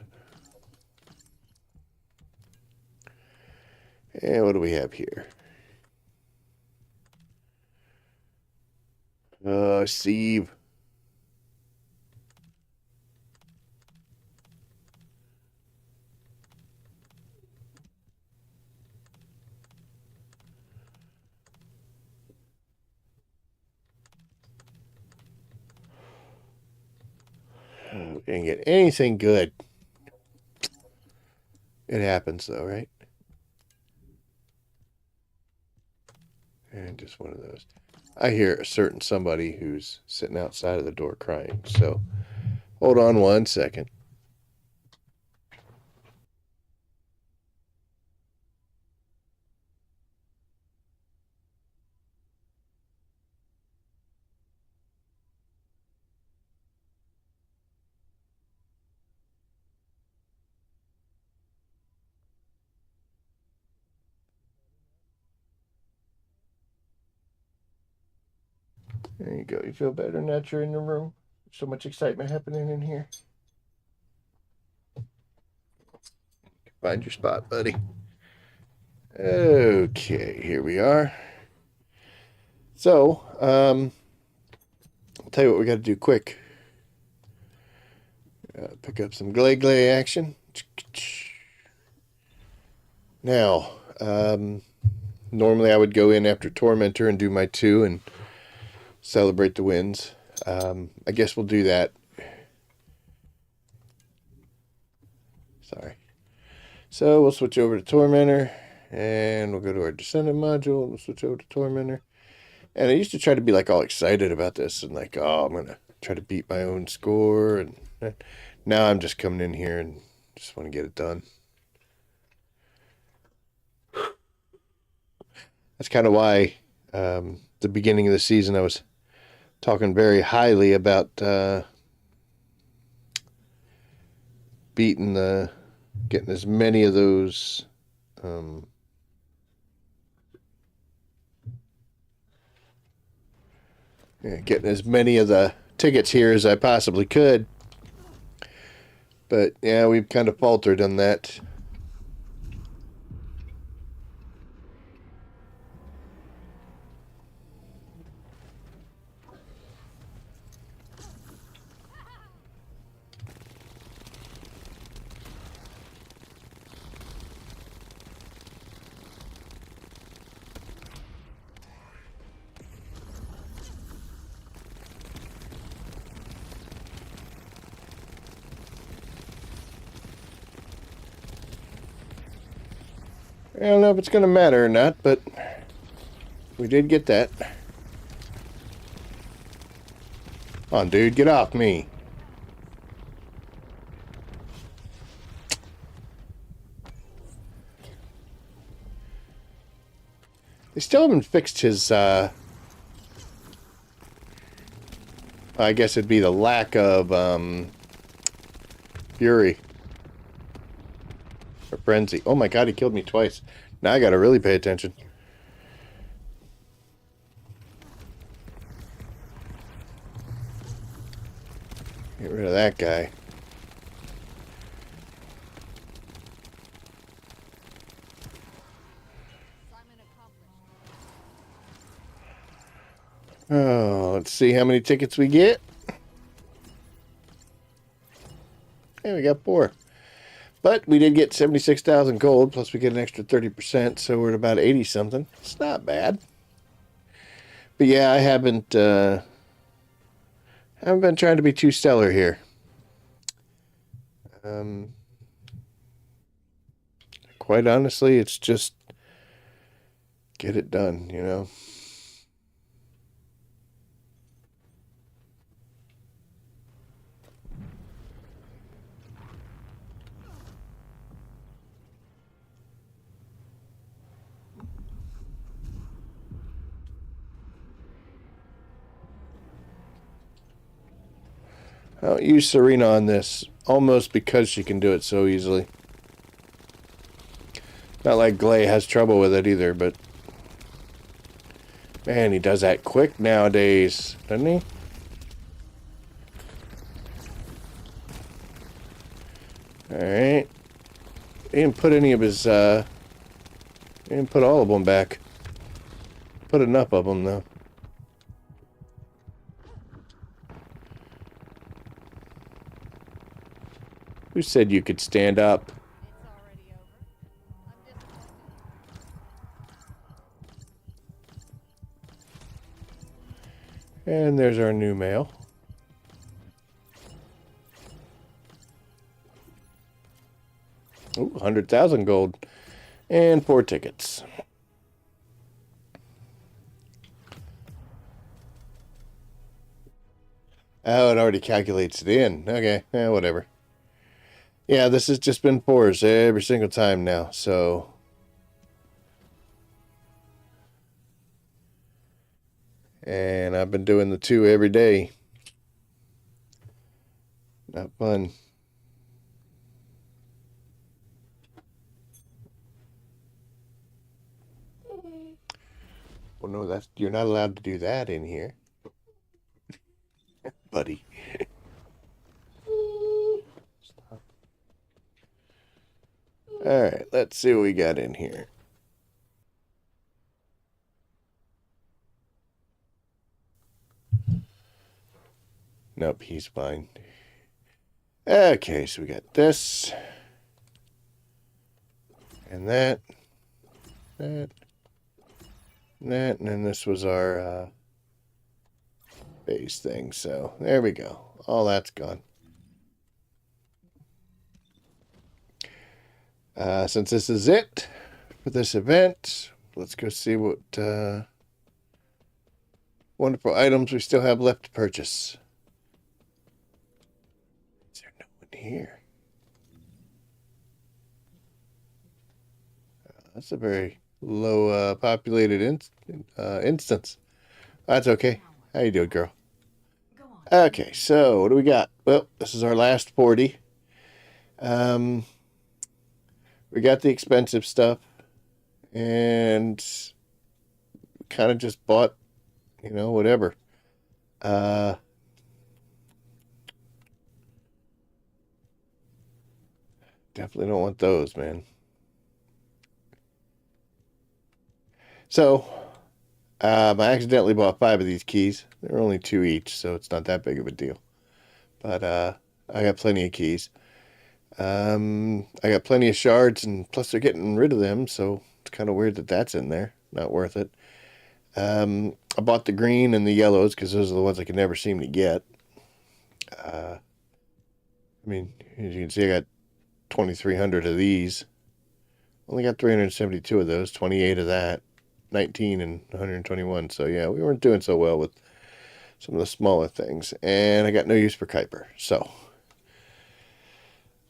And what do we have here? Sieve. We didn't get anything good. It happens though, right? And just one of those. I hear a certain somebody who's sitting outside of the door crying. So hold on one second. There you go. You feel better now that you're in the room? So much excitement happening in here. Find your spot, buddy. Okay, here we are. So, I'll tell you what we got to do quick. Pick up some glay action. Now, normally I would go in after Tormentor and do my 2 and celebrate the wins. I guess we'll do that. Sorry. So we'll switch over to Tormentor, and we'll go to our Descendant module. We'll switch over to Tormentor. And I used to try to be like all excited about this and like, oh, I'm gonna try to beat my own score. And now I'm just coming in here and just want to get it done. That's kind of why the beginning of the season I was talking very highly about getting as many of those getting as many of the tickets here as I possibly could. But yeah, we've kind of faltered on that. I don't know if it's going to matter or not, but we did get that. Come on, dude, get off me. They still haven't fixed his, I guess it'd be the lack of, fury. Or frenzy. Oh my god, he killed me twice. Now I gotta really pay attention. Get rid of that guy. Oh, let's see how many tickets we get. Hey, we got 4. But we did get 76,000 gold, plus we get an extra 30%, so we're at about 80 something. It's not bad. But yeah, I haven't been trying to be too stellar here. Quite honestly, it's just get it done, you know. I don't use Serena on this, almost because she can do it so easily. Not like Glay has trouble with it either, but Man, he does that quick nowadays, doesn't he? Alright. He didn't put any of his, he didn't put all of them back. Put enough of them, though. Who said you could stand up? It's already over. I'm disappointed. And there's our new mail. Ooh, 100,000 gold. And 4 tickets. Oh, it already calculates it in. Okay, whatever. Yeah, this has just been 4s every single time now, so... And I've been doing the 2 every day. Not fun. Well, no, that's you're not allowed to do that in here, buddy. Stop. All right, let's see what we got in here. Nope, he's fine. Okay, so we got this. And that. And then this was our base thing. So, there we go. All that's gone. Since this is it for this event, let's go see what wonderful items we still have left to purchase. Is there no one here? That's a very low populated instance. That's okay. How you doing, girl? Go on. Okay, so what do we got? Well, this is our last 40. We got the expensive stuff, and kind of just bought, you know, whatever. Definitely don't want those, man. So, I accidentally bought 5 of these keys. They're only 2 each, so it's not that big of a deal. But I got plenty of keys. I got plenty of shards, and plus they're getting rid of them, so it's kind of weird that that's in there. Not worth it. I bought the green and the yellows because those are the ones I could never seem to get. I mean, as you can see, I got 2,300 of these. Only got 372 of those, 28 of that, 19 and 121. So yeah, we weren't doing so well with some of the smaller things. And I got no use for Kuiper. So,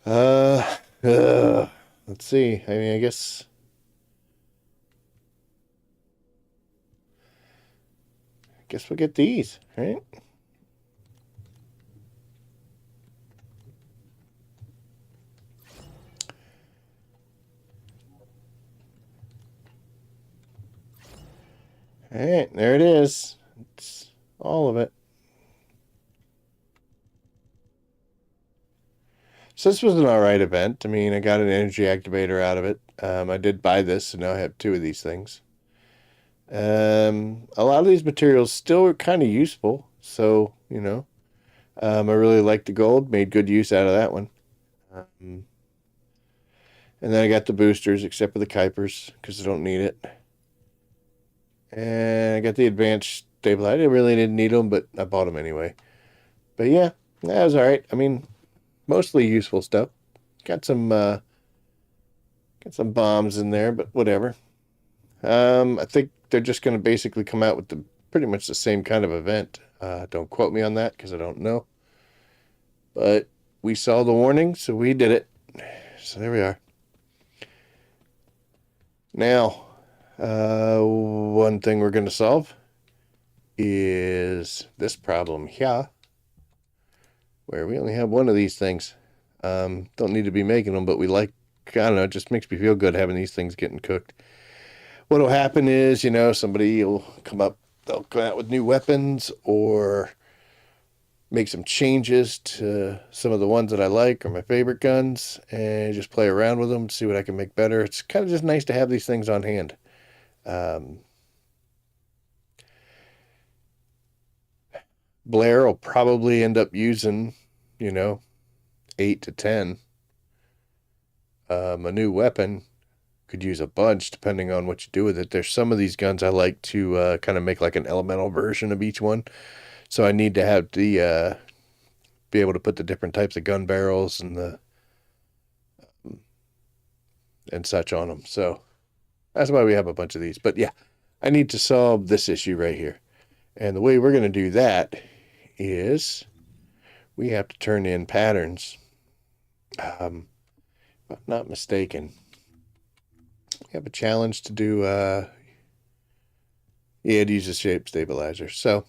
let's see. I mean, I guess we'll get these, right? All right, there it is. It's all of it. So this was an alright event. I mean, I got an energy activator out of it. I did buy this, so now I have 2 of these things. A lot of these materials still are kind of useful, so, you know. I really liked the gold, made good use out of that one. And then I got the boosters, except for the Kuipers, because I don't need it. And I got the advanced stabilizer. I really didn't need them, but I bought them anyway. But yeah, that was alright. I mean, mostly useful stuff. Got some bombs in there, but whatever. I think they're just going to basically come out with pretty much the same kind of event. Don't quote me on that because I don't know. But we saw the warning, so we did it. So there we are. Now, one thing we're going to solve is this problem here, where we only have one of these things. Don't need to be making them, but we like, I don't know, it just makes me feel good having these things getting cooked. what'll happen is, somebody will they'll come out with new weapons or make some changes to some of the ones that I like or my favorite guns and just play around with them, see what I can make better. It's kind of just nice to have these things on hand. Blair will probably end up using, 8 to 10. A new weapon could use a bunch depending on what you do with it. There's some of these guns I like to kind of make like an elemental version of each one. So I need to have the be able to put the different types of gun barrels and such on them. So that's why we have a bunch of these. But yeah, I need to solve this issue right here. And the way we're going to do that is we have to turn in patterns. If I'm not mistaken, we have a challenge to do, to use a shape stabilizer. So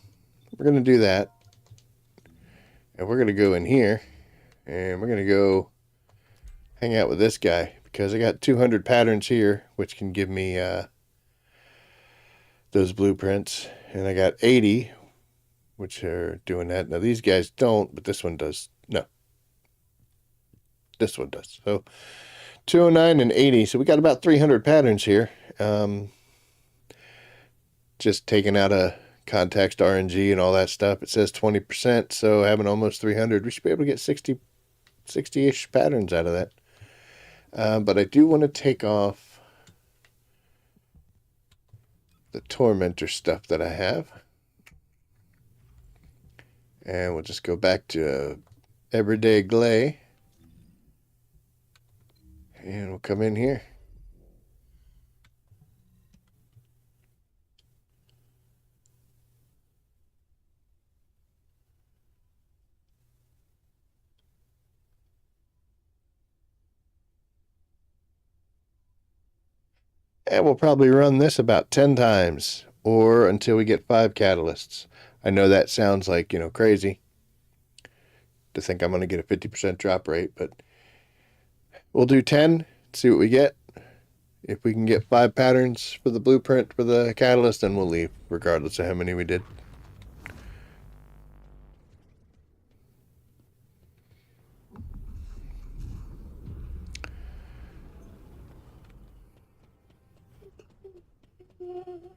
we're going to do that. And we're going to go in here and we're going to go hang out with this guy because I got 200 patterns here, which can give me those blueprints. And I got 80, which are doing that. Now these guys don't, but this one does. No, this one does. So 209 and 80. So we got about 300 patterns here. Just taking out a context RNG and all that stuff. It says 20%, so having almost 300, we should be able to get 60-ish patterns out of that. But I do want to take off the Tormentor stuff that I have. And we'll just go back to Everyday Glay. And we'll come in here. And we'll probably run this about 10 times or until we get 5 catalysts. I know that sounds like, crazy to think I'm going to get a 50% drop rate, but we'll do 10, see what we get. If we can get 5 patterns for the blueprint for the catalyst, then we'll leave, regardless of how many we did.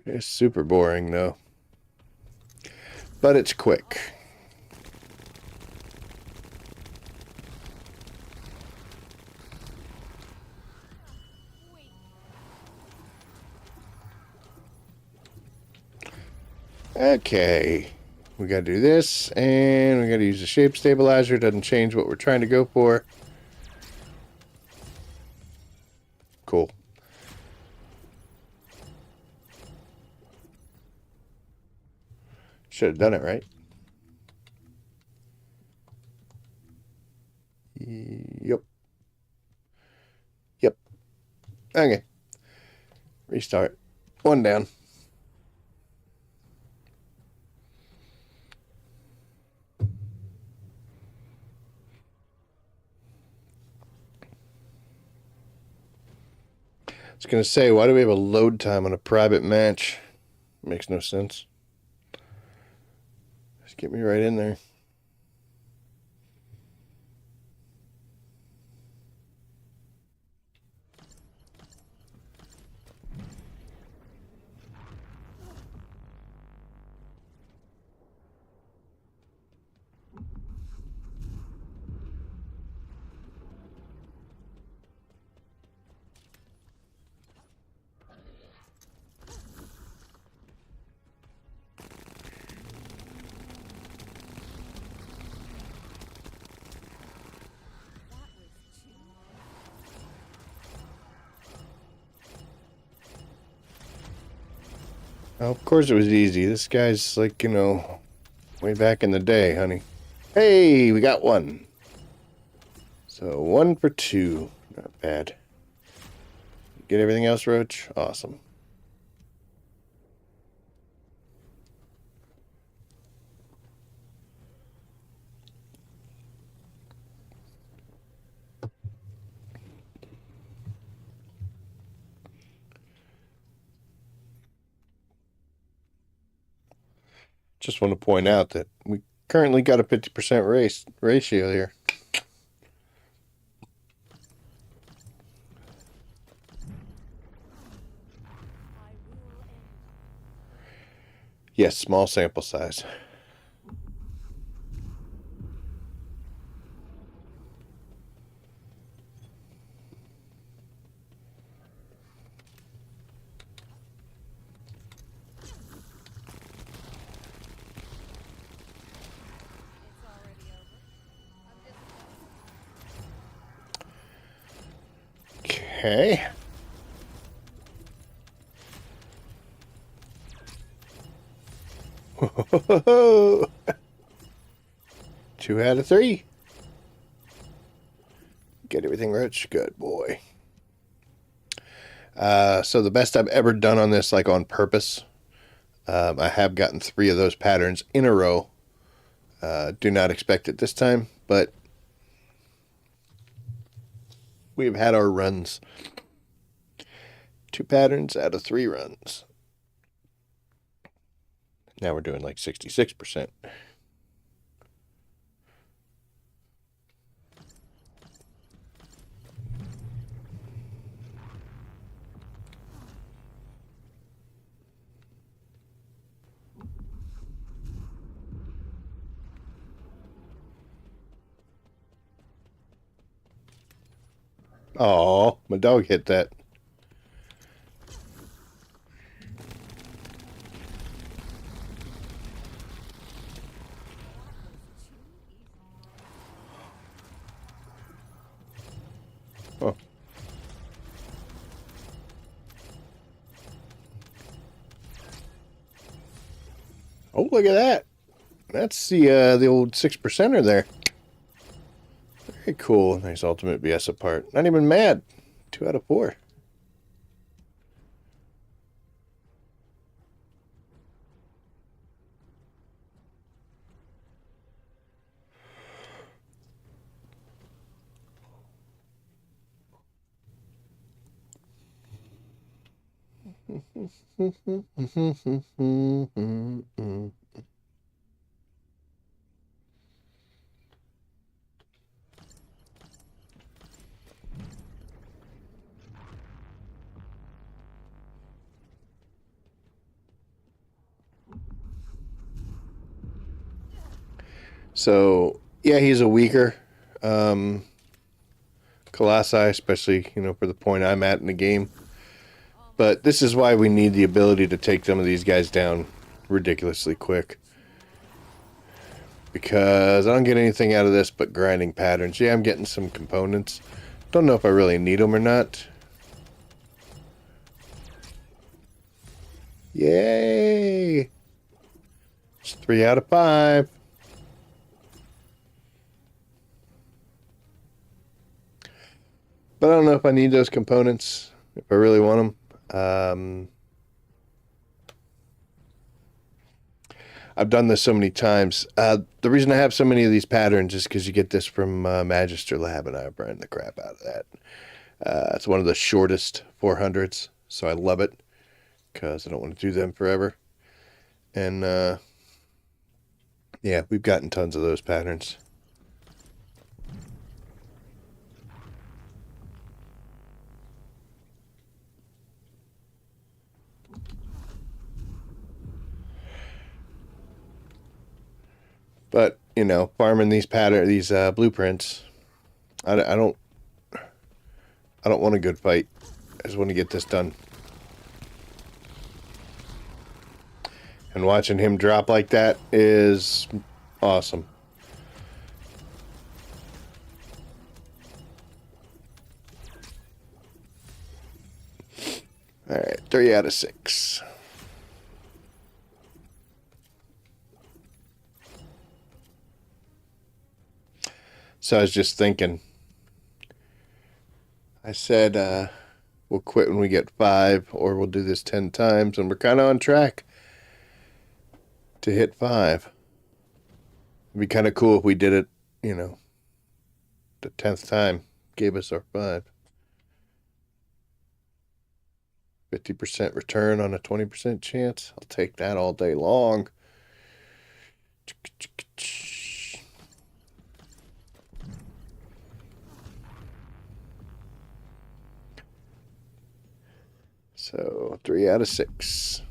It's super boring, though. But it's quick. Okay. We got to do this, and we got to use the shape stabilizer. It doesn't change what we're trying to go for. Cool. Should have done it right. Yep. Yep. Okay. Restart. 1 down. I was going to say, why do we have a load time on a private match? Makes no sense. Just get me right in there. Oh, of course it was easy. This guy's like, way back in the day, honey. Hey, we got 1. So 1 for 2. Not bad. Get everything else, Roach? Awesome. Just want to point out that we currently got a 50% ratio here. Yes, small sample size. Okay. Whoa. 2 out of 3. Get everything rich. Good boy. So the best I've ever done on this, like on purpose, I have gotten 3 of those patterns in a row. Do not expect it this time, but we've had our runs. 2 patterns out of 3 runs. Now we're doing like 66%. Oh, my dog hit that. Oh. Oh, look at that. That's the old 6%er there. Very cool. Nice ultimate BS apart. Not even mad. 2 out of 4. So, yeah, he's a weaker Colossi, especially, for the point I'm at in the game. But this is why we need the ability to take some of these guys down ridiculously quick. Because I don't get anything out of this but grinding patterns. Yeah, I'm getting some components. Don't know if I really need them or not. Yay! It's 3 out of 5. But I don't know if I need those components, if I really want them. I've done this so many times. The reason I have so many of these patterns is because you get this from Magister Lab, and I brand the crap out of that. It's one of the shortest 400s, so I love it because I don't want to do them forever. And yeah, we've gotten tons of those patterns. But, farming these blueprints, I don't want a good fight. I just want to get this done. And watching him drop like that is awesome. All right, 3 out of 6. So I was just thinking. I said we'll quit when we get 5, or we'll do this 10 times, and we're kind of on track to hit 5. It'd be kind of cool if we did it, the 10th time gave us our 5. 50% return on a 20% chance. I'll take that all day long. So 3 out of 6.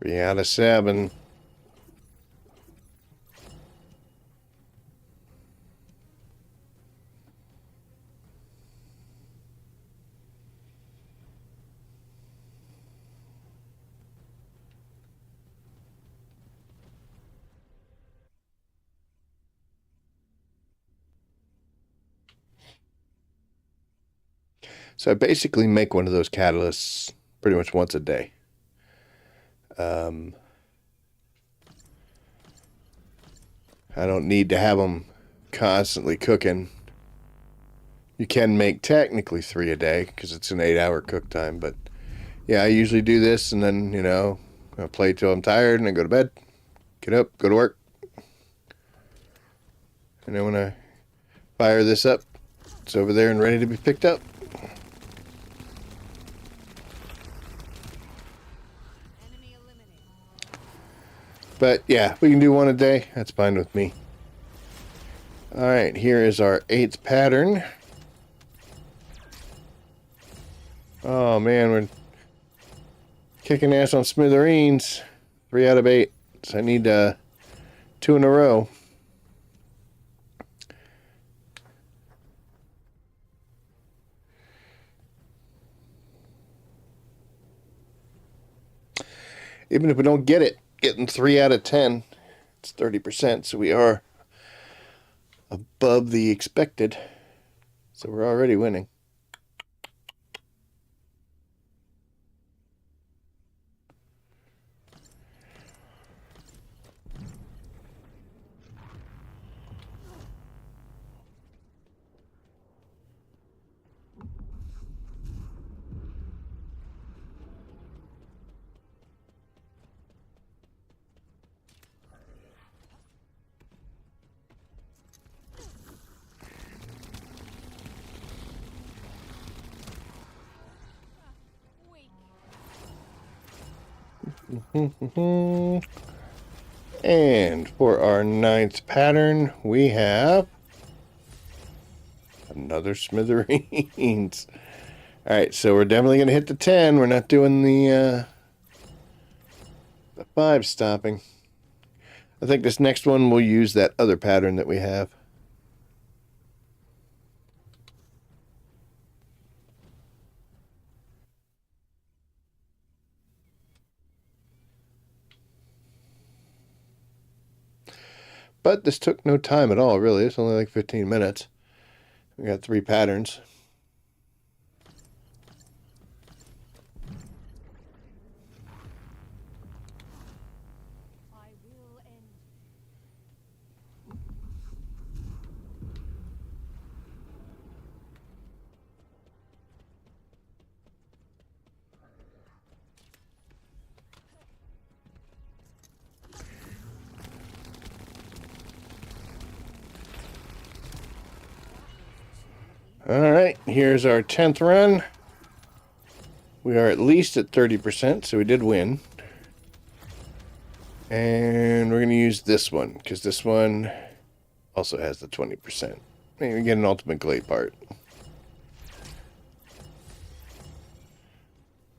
Three out of 7. So I basically make one of those catalysts pretty much once a day. I don't need to have them constantly cooking. You can make technically 3 a day because it's an 8-hour cook time. But yeah, I usually do this and then, you know, I play till I'm tired and I go to bed, get up, go to work. And then when I fire this up, it's over there and ready to be picked up. But yeah, we can do 1 a day. That's fine with me. Alright, here is our 8th pattern. Oh man, we're kicking ass on smithereens. 3 out of 8. So I need 2 in a row. Even if we don't get it, getting 3 out of 10, it's 30%, so we are above the expected. So we're already winning. And for our 9th pattern, we have another smithereens. Alright, so we're definitely going to hit the 10. We're not doing the 5 stopping. I think this next one we'll use that other pattern that we have. But this took no time at all, really. It's only like 15 minutes. We got 3 patterns. Alright, here's our 10th run. We are at least at 30%, so we did win. And we're going to use this one, because this one also has the 20%. Maybe we get an ultimate glade part.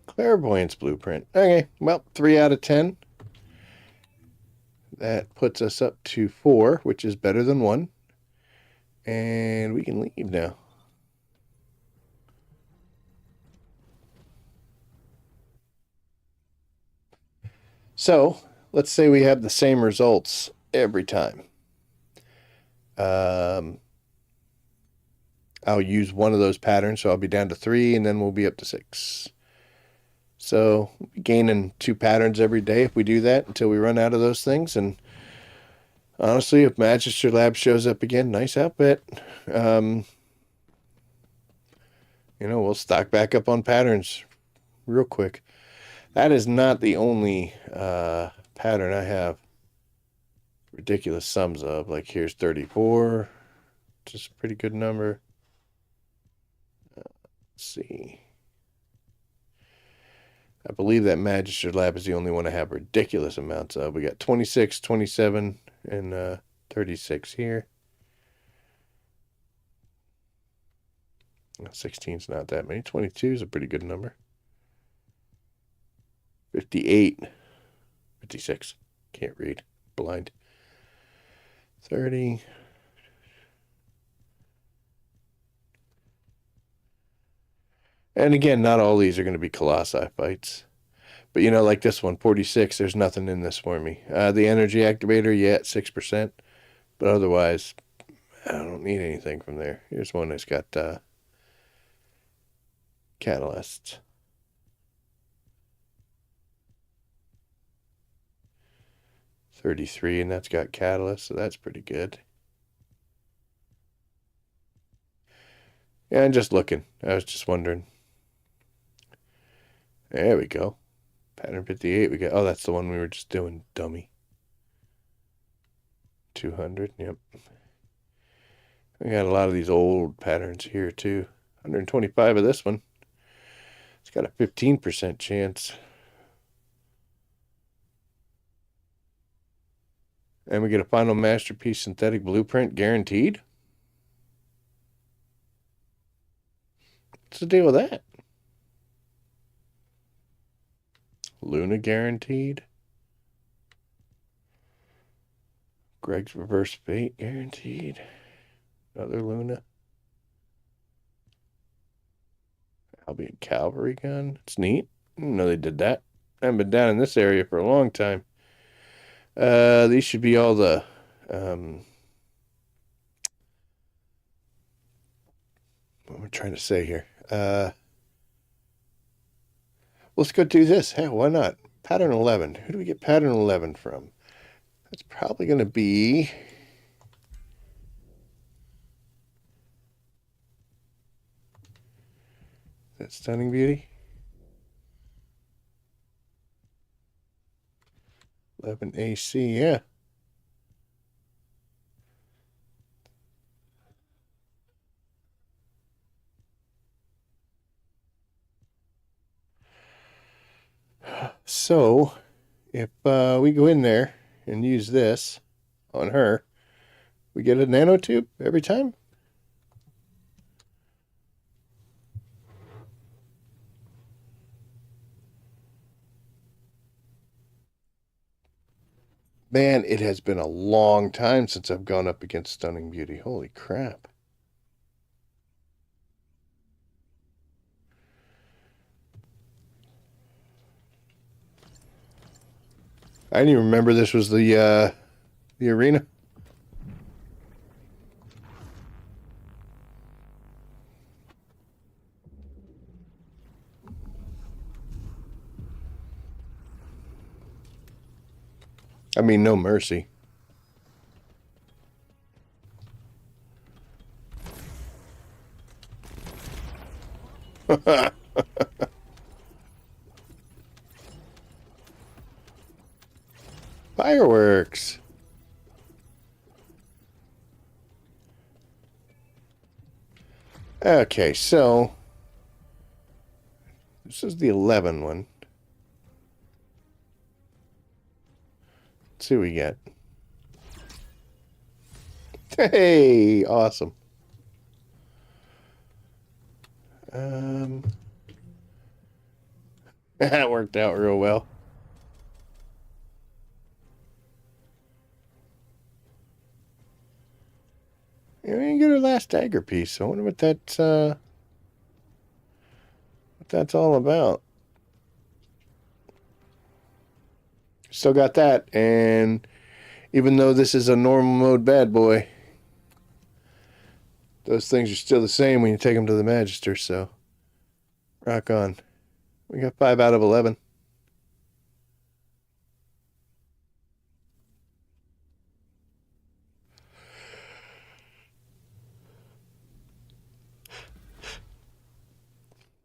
Clairvoyance blueprint. Okay, well, 3 out of 10. That puts us up to 4, which is better than 1. And we can leave now. So, let's say we have the same results every time. I'll use one of those patterns, so I'll be down to 3, and then we'll be up to 6. So, we'll be gaining 2 patterns every day if we do that until we run out of those things, and Honestly, if Magister Lab shows up again, nice outfit. We'll stock back up on patterns real quick. That is not the only pattern I have ridiculous sums of. Like here's 34, just a pretty good number. Let's see. I believe that Magister Lab is the only one I have ridiculous amounts of. We got 26, 27, and 36 here. 16's not that many. 22 is a pretty good number. 58. 56. Can't read. Blind. 30. And again, not all these are going to be Colossi fights. But, like this one, 46, there's nothing in this for me. The energy activator, yeah, at 6%. But otherwise, I don't need anything from there. Here's one that's got catalysts. $33, and that's got catalyst, so that's pretty good. Yeah, I'm just looking. I was just wondering. There we go. Pattern 58. We got. Oh, that's the one we were just doing. Dummy. 200. Yep. We got a lot of these old patterns here too. 125 of this one. It's got a 15% chance. And we get a final masterpiece synthetic blueprint guaranteed. What's the deal with that? Luna guaranteed. Greg's reverse fate guaranteed. Another Luna. Albion cavalry gun. It's neat. I didn't know they did that. I haven't been down in this area for a long time. These should be all the what am I trying to say here? Let's go do this. Hey, why not? Pattern 11. Who do we get pattern 11 from? That's probably going to be that Stunning Beauty. 11 AC, yeah. So, if we go in there and use this on her, we get a nanotube every time. Man, it has been a long time since I've gone up against Stunning Beauty. Holy crap. I didn't even remember this was the arena. I mean, no mercy. Fireworks. Okay, so this is the 11 one. Let's see what we get. Hey, awesome. That worked out real well. Yeah, we didn't get our last dagger piece. I wonder what that's all about. Still got that, and even though this is a normal mode bad boy, those things are still the same when you take them to the Magister, so rock on. We got 5 out of 11.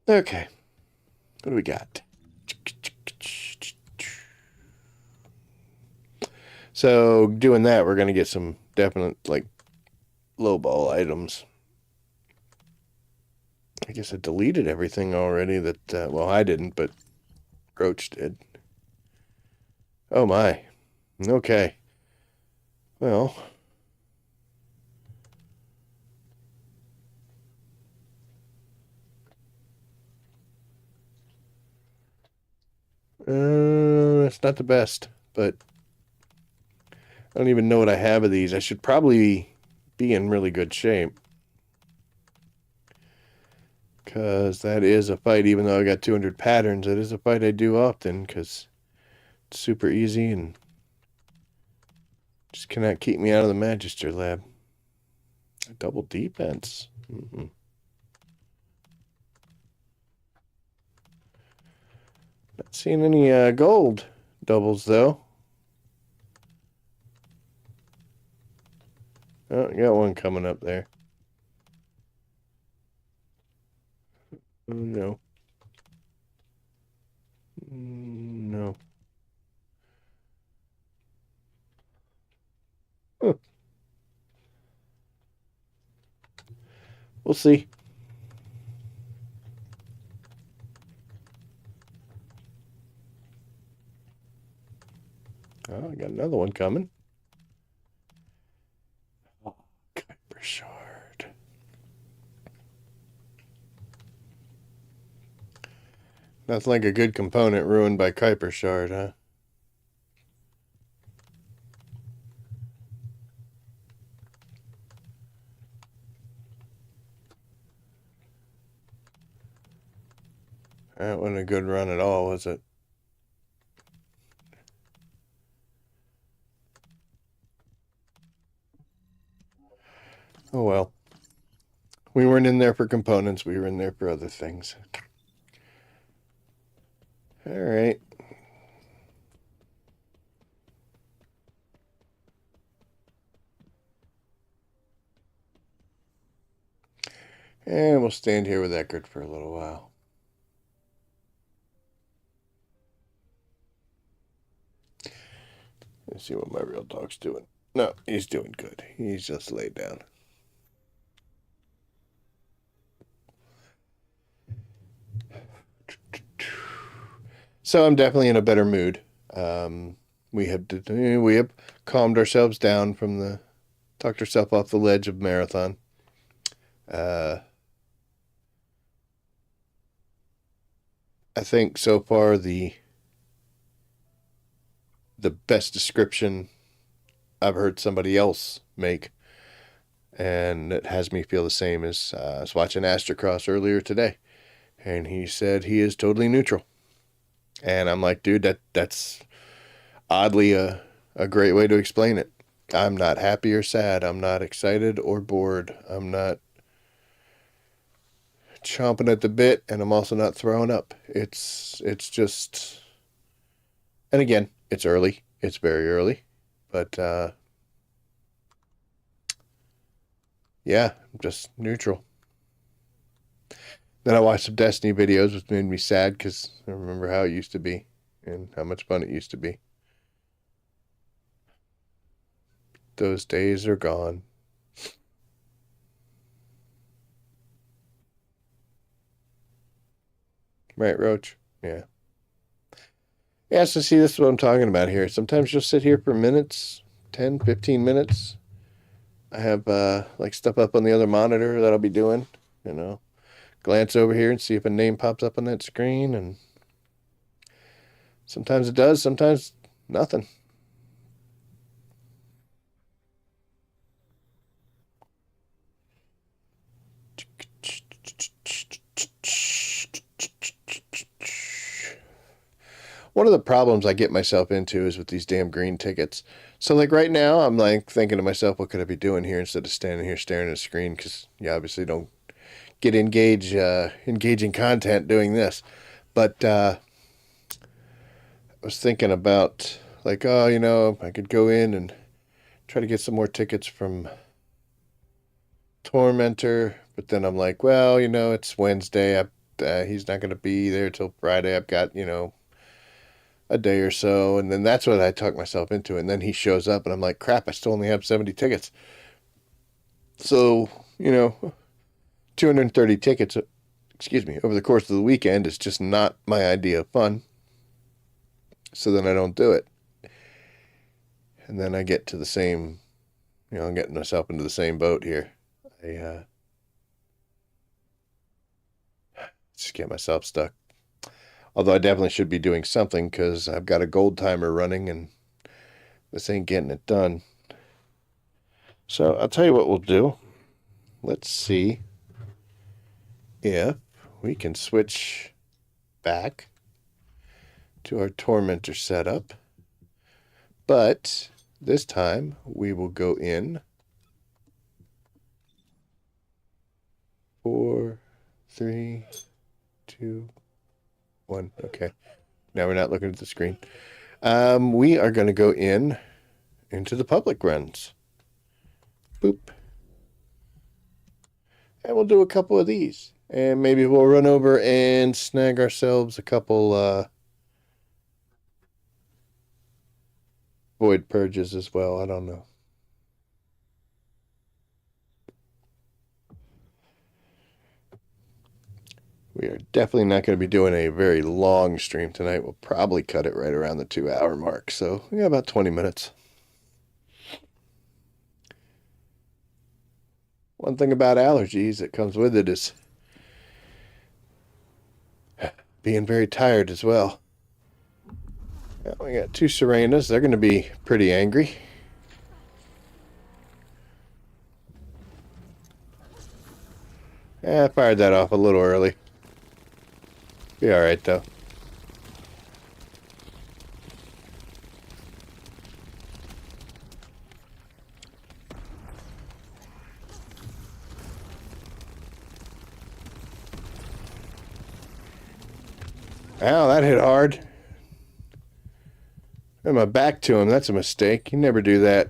Okay. What do we got? So doing that, we're going to get some definite, like, lowball items. I guess I deleted everything already that, well, I didn't, but Roach did. Oh my. Okay. Well. It's not the best, but I don't even know what I have of these. I should probably be in really good shape. Because that is a fight, even though I got 200 patterns, that is a fight I do often, because it's super easy and just cannot keep me out of the Magister lab. A double defense. Not seeing any gold doubles, though. Oh, I got one coming up there. Oh, no. No. Huh. We'll see. Oh, I got another one coming. Oh, Kuiper shard. Nothing like a good component ruined by Kuiper shard, huh? That wasn't a good run at all, was it? Oh well. We weren't in there for components, we were in there for other things. Alright. And we'll stand here with Eckert for a little while. Let's see what my real dog's doing. No, he's doing good. He's just laid down. So I'm definitely in a better mood. We have calmed ourselves down from talked ourselves off the ledge of marathon. I think so far the best description I've heard somebody else make, and it has me feel the same as I was watching Astrocross earlier today, and he said he is totally neutral. And I'm like, dude, that's oddly a great way to explain it. I'm not happy or sad. I'm not excited or bored. I'm not chomping at the bit, and I'm also not throwing up. It's just, and again, it's early. It's very early, but yeah, I'm just neutral. Then I watched some Destiny videos, which made me sad because I remember how it used to be and how much fun it used to be. Those days are gone. Right, Roach? Yeah. Yeah, so see, this is what I'm talking about here. Sometimes you'll sit here for minutes, 10, 15 minutes. I have, like, stuff up on the other monitor that I'll be doing, you know. Glance over here and see if a name pops up on that screen, and sometimes it does, sometimes nothing. One of the problems I get myself into is with these damn green tickets. So, like, right now, I'm, like, thinking to myself, what could I be doing here instead of standing here staring at a screen? Because you obviously don't get engaging content doing this. But I was thinking about, like, oh, you know, I could go in and try to get some more tickets from Tormentor. But then I'm like, well, you know, it's Wednesday. he's not going to be there till Friday. I've got, you know, a day or so. And then that's what I talked myself into. And then he shows up and I'm like, crap, I still only have 70 tickets. So, you know, 230 tickets, excuse me, over the course of the weekend is just not my idea of fun. So then I don't do it. And then I get to the same, you know, I'm getting myself into the same boat here. I just get myself stuck. Although I definitely should be doing something because I've got a gold timer running and this ain't getting it done. So I'll tell you what we'll do. Let's see if we can switch back to our Tormentor setup. But this time we will go in 4, 3, 2, 1. Okay. Now we're not looking at the screen. We are going to go into the public runs. Boop. And we'll do a couple of these. And maybe we'll run over and snag ourselves a couple void purges as well. I don't know. We are definitely not going to be doing a very long stream tonight. We'll probably cut it right around the 2-hour mark. So we got about 20 minutes. One thing about allergies that comes with it is being very tired as well. Well, we got 2 Serenas. They're going to be pretty angry. I fired that off a little early. Be alright though. Ow, that hit hard. And my back to him, that's a mistake. You never do that.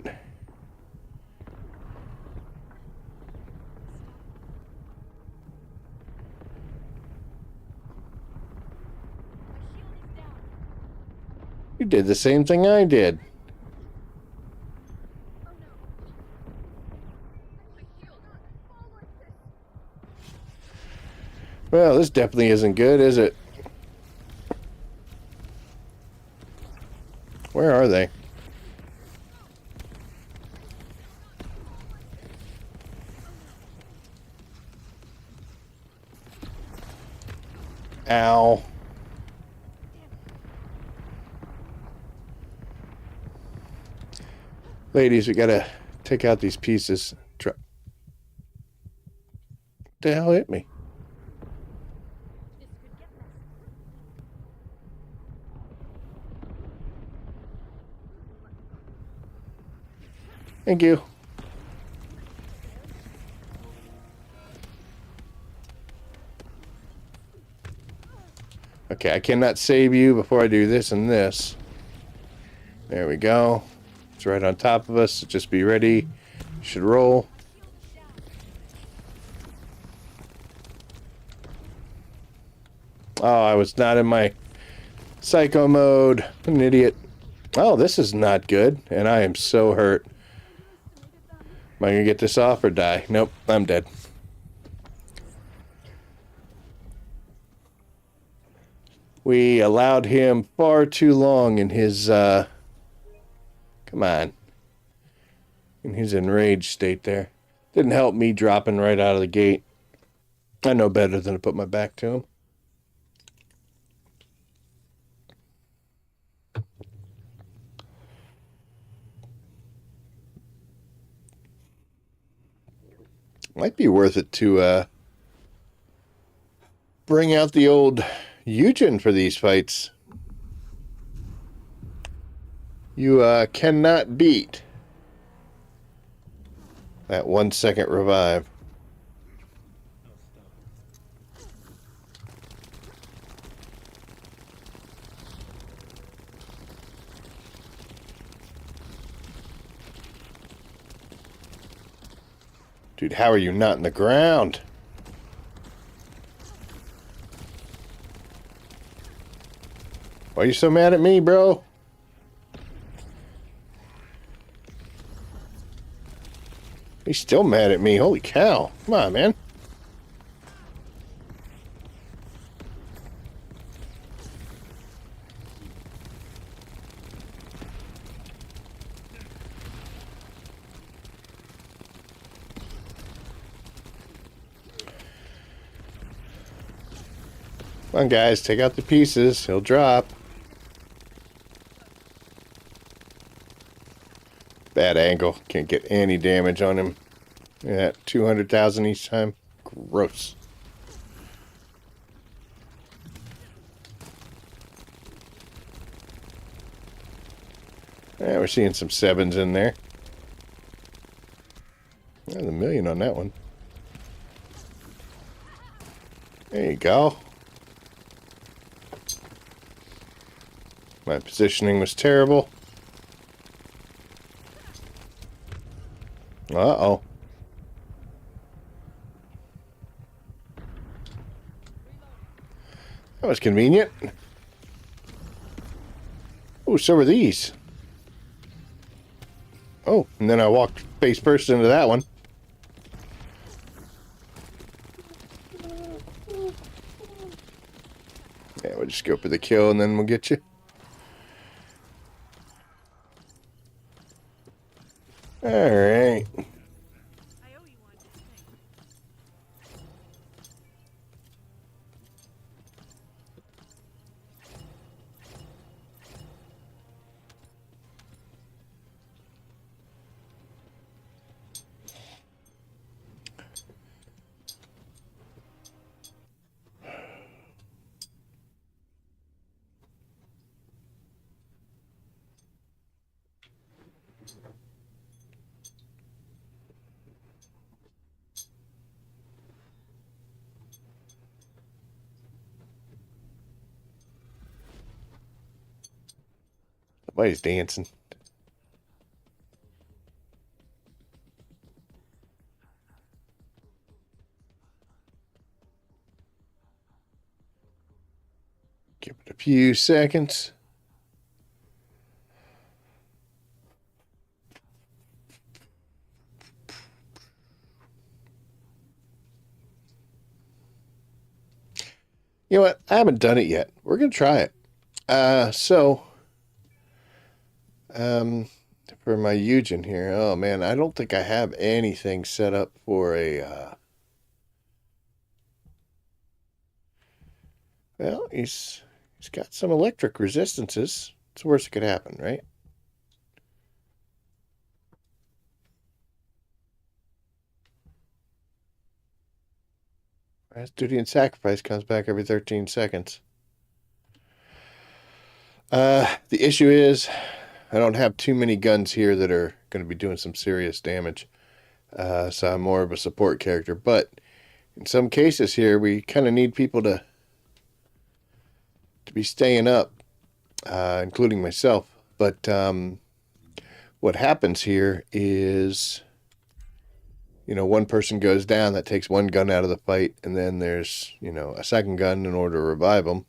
You did the same thing I did. Well, this definitely isn't good, is it? Where are they? Ow. Ladies, we gotta take out these pieces. What the hell hit me? Thank you. Okay, I cannot save you before I do this and this. There we go. It's right on top of us, so just be ready. You should roll. Oh, I was not in my psycho mode. I'm an idiot. Oh, this is not good, and I am so hurt. Am I going to get this off or die? Nope, I'm dead. We allowed him far too long in his, come on, in his enraged state there. Didn't help me dropping right out of the gate. I know better than to put my back to him. Might be worth it to bring out the old Eugen for these fights. You cannot beat that 1-second revive. Dude, how are you not in the ground? Why are you so mad at me, bro? He's still mad at me. Holy cow. Come on, man. Come on, guys. Take out the pieces. He'll drop. Bad angle. Can't get any damage on him. Yeah, 200,000 each time. Gross. Yeah, we're seeing some sevens in there. There's a million on that one. There you go. My positioning was terrible. Uh-oh. That was convenient. Oh, so were these. Oh, and then I walked face first into that one. Yeah, we'll just go for the kill and then we'll get you. Alright. Somebody's dancing. Give it a few seconds. You know what? I haven't done it yet. We're going to try it. For my Eugen here, oh man, I don't think I have anything set up for a, well, he's got some electric resistances. It's the worst that could happen, right? Last duty and sacrifice comes back every 13 seconds. The issue is I don't have too many guns here that are going to be doing some serious damage. So I'm more of a support character. But in some cases here, we kind of need people to be staying up, including myself. But what happens here is, you know, one person goes down, that takes one gun out of the fight, and then there's, you know, a second gun in order to revive them.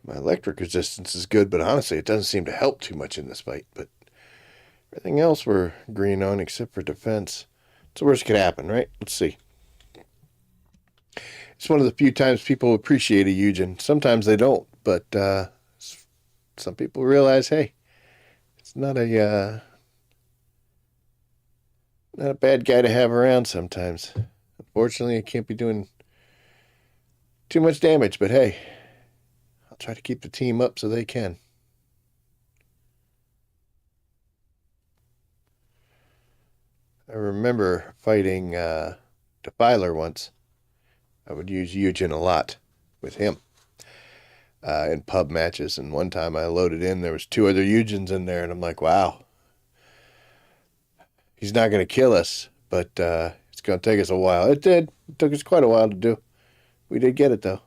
My electric resistance is good, but honestly, it doesn't seem to help too much in this fight. But everything else we're green on except for defense. It's the worst that could happen, right? Let's see. It's one of the few times people appreciate a Eugen. Sometimes they don't, but some people realize, hey, it's not a bad guy to have around sometimes. Unfortunately, it can't be doing too much damage, but hey, I'll try to keep the team up so they can. I remember fighting Defiler once. I would use Eugen a lot with him in pub matches. And one time I loaded in, there was 2 other Eugens in there, and I'm like, wow. He's not going to kill us, but it's going to take us a while. It did. It took us quite a while to do. We did get it, though.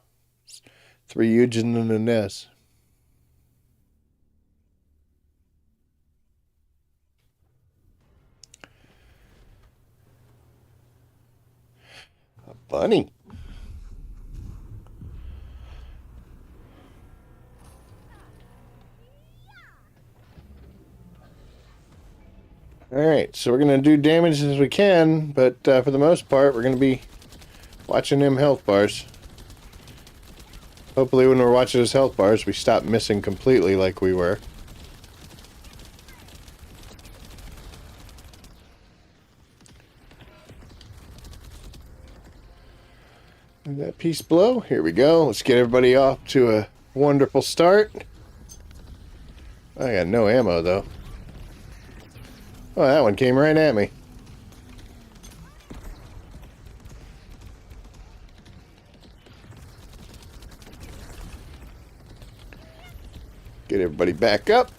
3 Eugen and a Ness. A bunny. Alright, so we're going to do damage as we can, but for the most part, we're going to be watching them health bars. Hopefully when we're watching those health bars, we stop missing completely like we were. And that piece below, here we go. Let's get everybody off to a wonderful start. I got no ammo though. Oh, that one came right at me. Get everybody back up.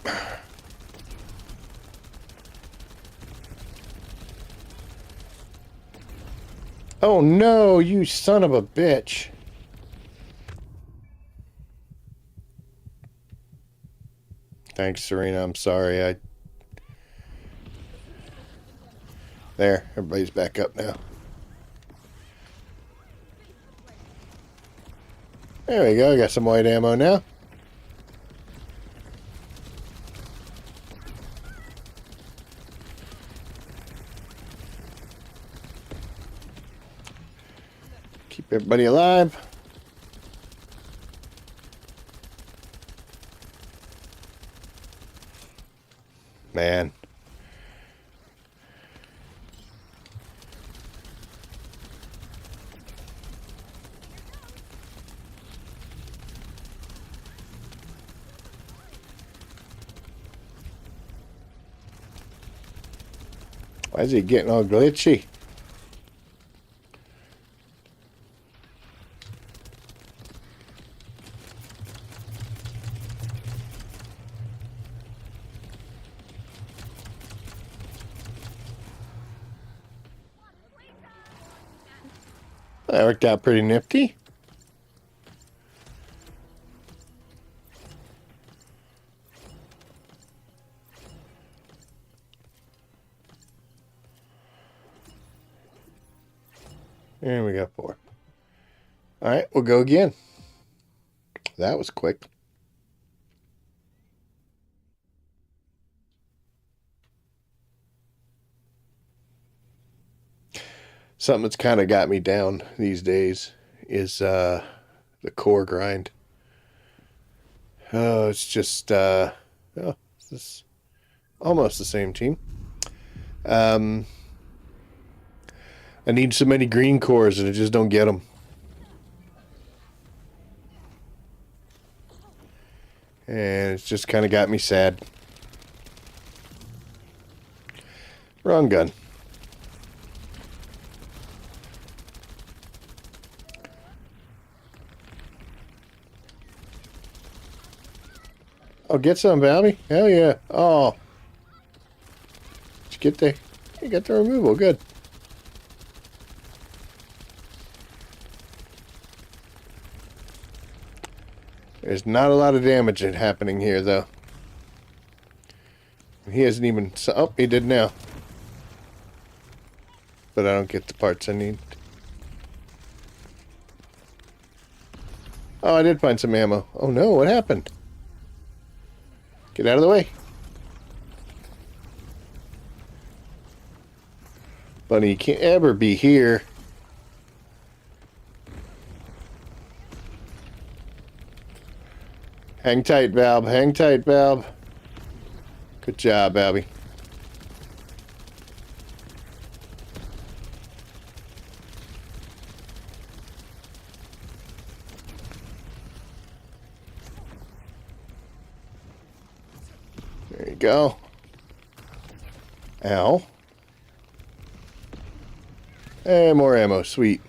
Oh no, you son of a bitch. Thanks, Serena. I'm sorry. There, everybody's back up now. There we go. I got some white ammo now. Keep everybody alive. Man. Why is he getting all glitchy? That worked out pretty nifty. And we got 4. Alright, we'll go again. That was quick. Something that's kind of got me down these days is the core grind. Oh, it's just it's almost the same team. I need so many green cores and I just don't get them. And it's just kind of got me sad. Wrong gun. Oh, get some, Babby. Hell yeah. Oh. Did you get the... You got the removal. Good. There's not a lot of damage happening here, though. He hasn't even... Oh, he did now. But I don't get the parts I need. Oh, I did find some ammo. Oh no, what happened? Get out of the way. Bunny, you can't ever be here. Hang tight, Valve. Hang tight, Valve. Good job, Abby. There you go. Ow. And more ammo. Sweet.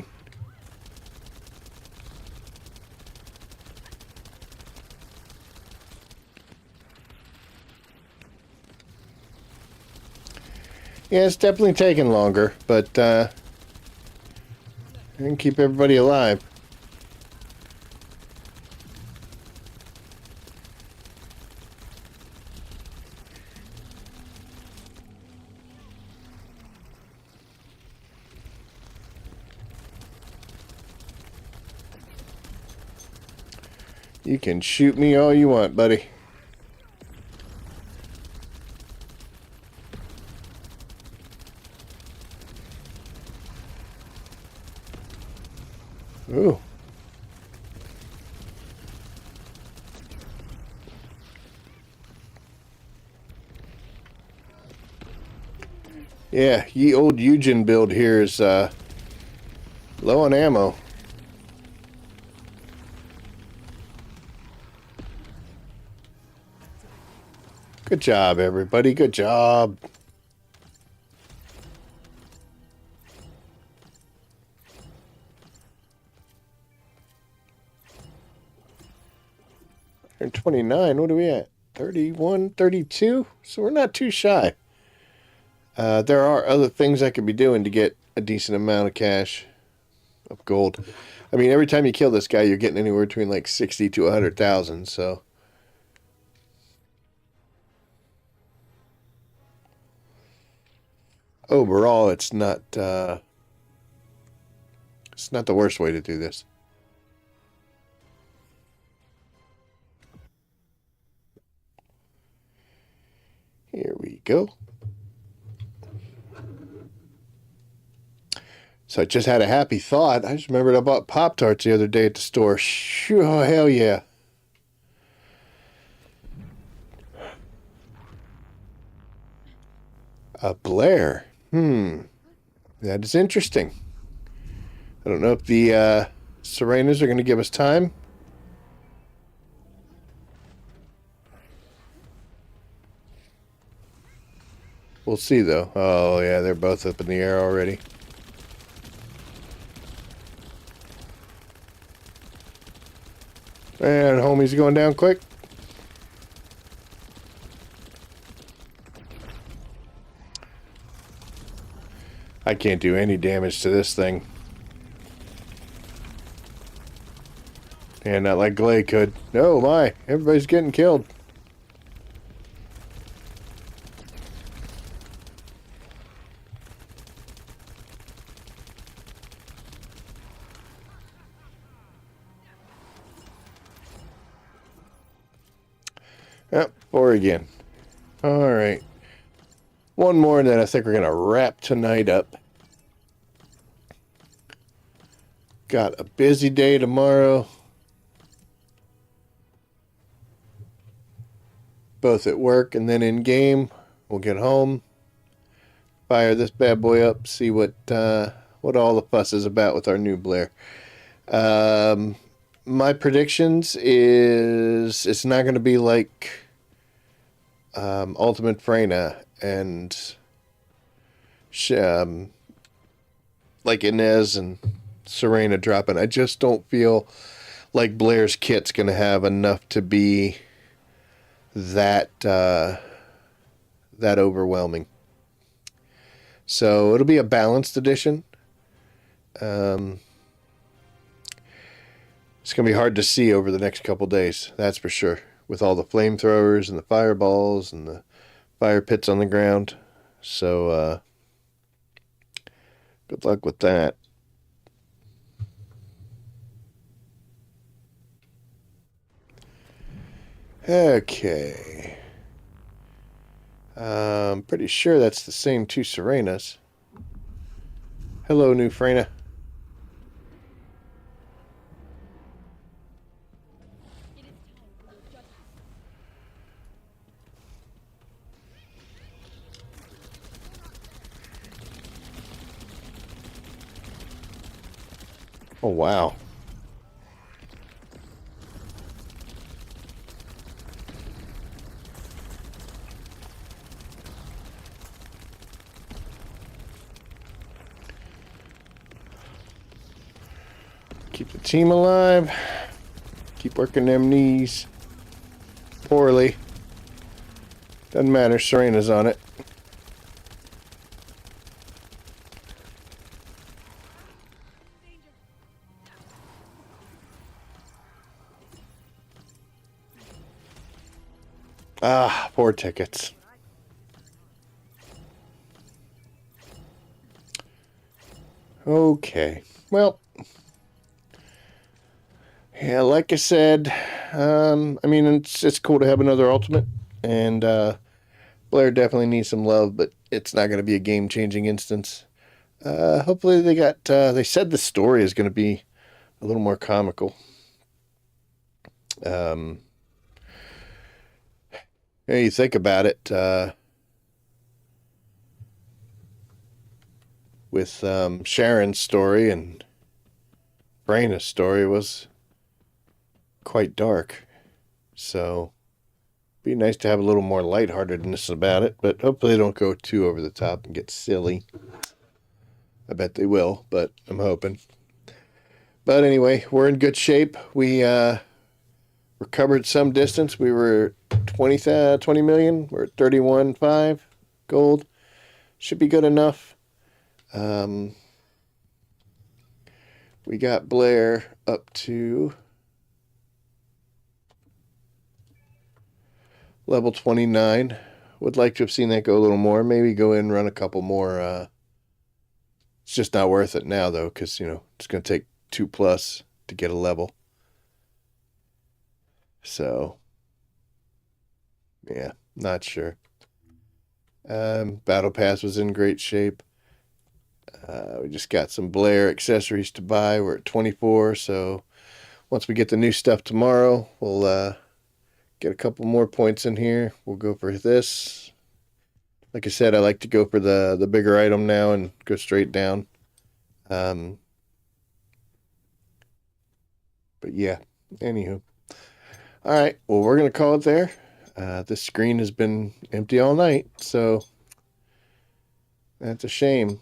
Yeah, it's definitely taking longer, but I can keep everybody alive. You can shoot me all you want, buddy. Yeah, ye old Eugen build here is low on ammo. Good job, everybody. Good job. And 29. What are we at? 31, 32? So we're not too shy. There are other things I could be doing to get a decent amount of cash, of gold. I mean, every time you kill this guy, you're getting anywhere between like 60 to 100,000, so. Overall, it's not the worst way to do this. Here we go. So I just had a happy thought. I just remembered I bought Pop-Tarts the other day at the store. Sure, oh, hell yeah. A Blair. That is interesting. I don't know if the Serenas are going to give us time. We'll see, though. Oh, yeah, they're both up in the air already. And homie's going down quick. I can't do any damage to this thing. And not like Glay could. Oh my, everybody's getting killed. Yep, or again. Alright. One more, and then I think we're going to wrap tonight up. Got a busy day tomorrow. Both at work and then in game. We'll get home, fire this bad boy up, see what all the fuss is about with our new Blair. My predictions is it's not going to be like Ultimate Freyna and like Inez and Serena dropping. I just don't feel like Blair's kit's going to have enough to be that overwhelming. So it'll be a balanced edition. It's going to be hard to see over the next couple days, that's for sure, with all the flamethrowers and the fireballs and the fire pits on the ground. So good luck with that. Okay. I'm pretty sure that's the same two Serenas. Hello, new Freyna. Oh, wow. Keep the team alive. Keep working them knees. Poorly. Doesn't matter. Serena's on it. Ah, poor tickets. Okay. Well, yeah, like I said, I mean, it's cool to have another ultimate, and Blair definitely needs some love, but it's not going to be a game-changing instance. Hopefully they said the story is going to be a little more comical. Yeah, you think about it, with Sharon's story and Brayna's story was quite dark. So be nice to have a little more lightheartedness about it, but hopefully they don't go too over the top and get silly. I bet they will, but I'm hoping. But anyway, we're in good shape. We recovered some distance. We were 20 million. We're at 31.5 gold. Should be good enough. We got Blair up to level 29. Would like to have seen that go a little more. Maybe go in and run a couple more. It's just not worth it now, though, because, it's going to take 2+ to get a level. So, yeah, not sure. Battle Pass was in great shape. We just got some Blair accessories to buy. We're at 24, so once we get the new stuff tomorrow, we'll get a couple more points in here. We'll go for this. Like I said, I like to go for the bigger item now and go straight down. But yeah, anywho. All right, well, we're going to call it there. This screen has been empty all night, so that's a shame.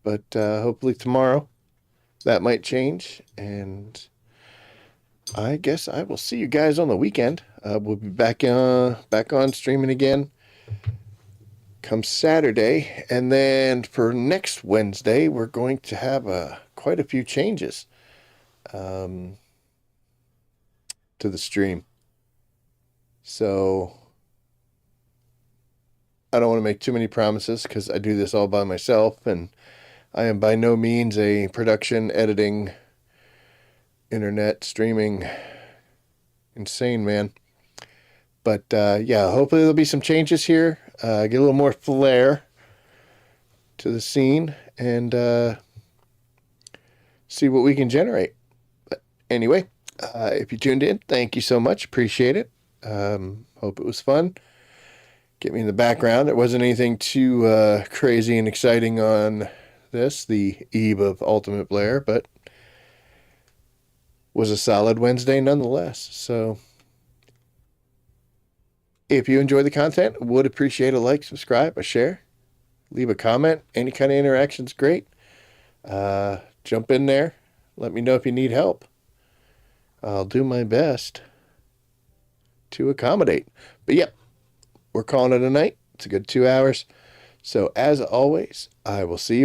But hopefully tomorrow that might change, and I guess I will see you guys on the weekend. We'll be back on streaming again come Saturday, and then for next Wednesday we're going to have quite a few changes to the stream. So I don't want to make too many promises because I do this all by myself, and I am by no means a production, editing, internet streaming insane man. But yeah, hopefully there'll be some changes here. Get a little more flair to the scene and see what we can generate. But anyway, if you tuned in, thank you so much. Appreciate it. Hope it was fun. Get me in the background. There wasn't anything too crazy and exciting on this, the eve of Ultimate Blair, but was a solid Wednesday nonetheless. So if you enjoy the content, would appreciate a like, subscribe, a share, leave a comment. Any kind of interaction's great. Jump in there. Let me know if you need help. I'll do my best to accommodate. But yep, we're calling it a night. It's a good 2 hours. So as always, I will see you.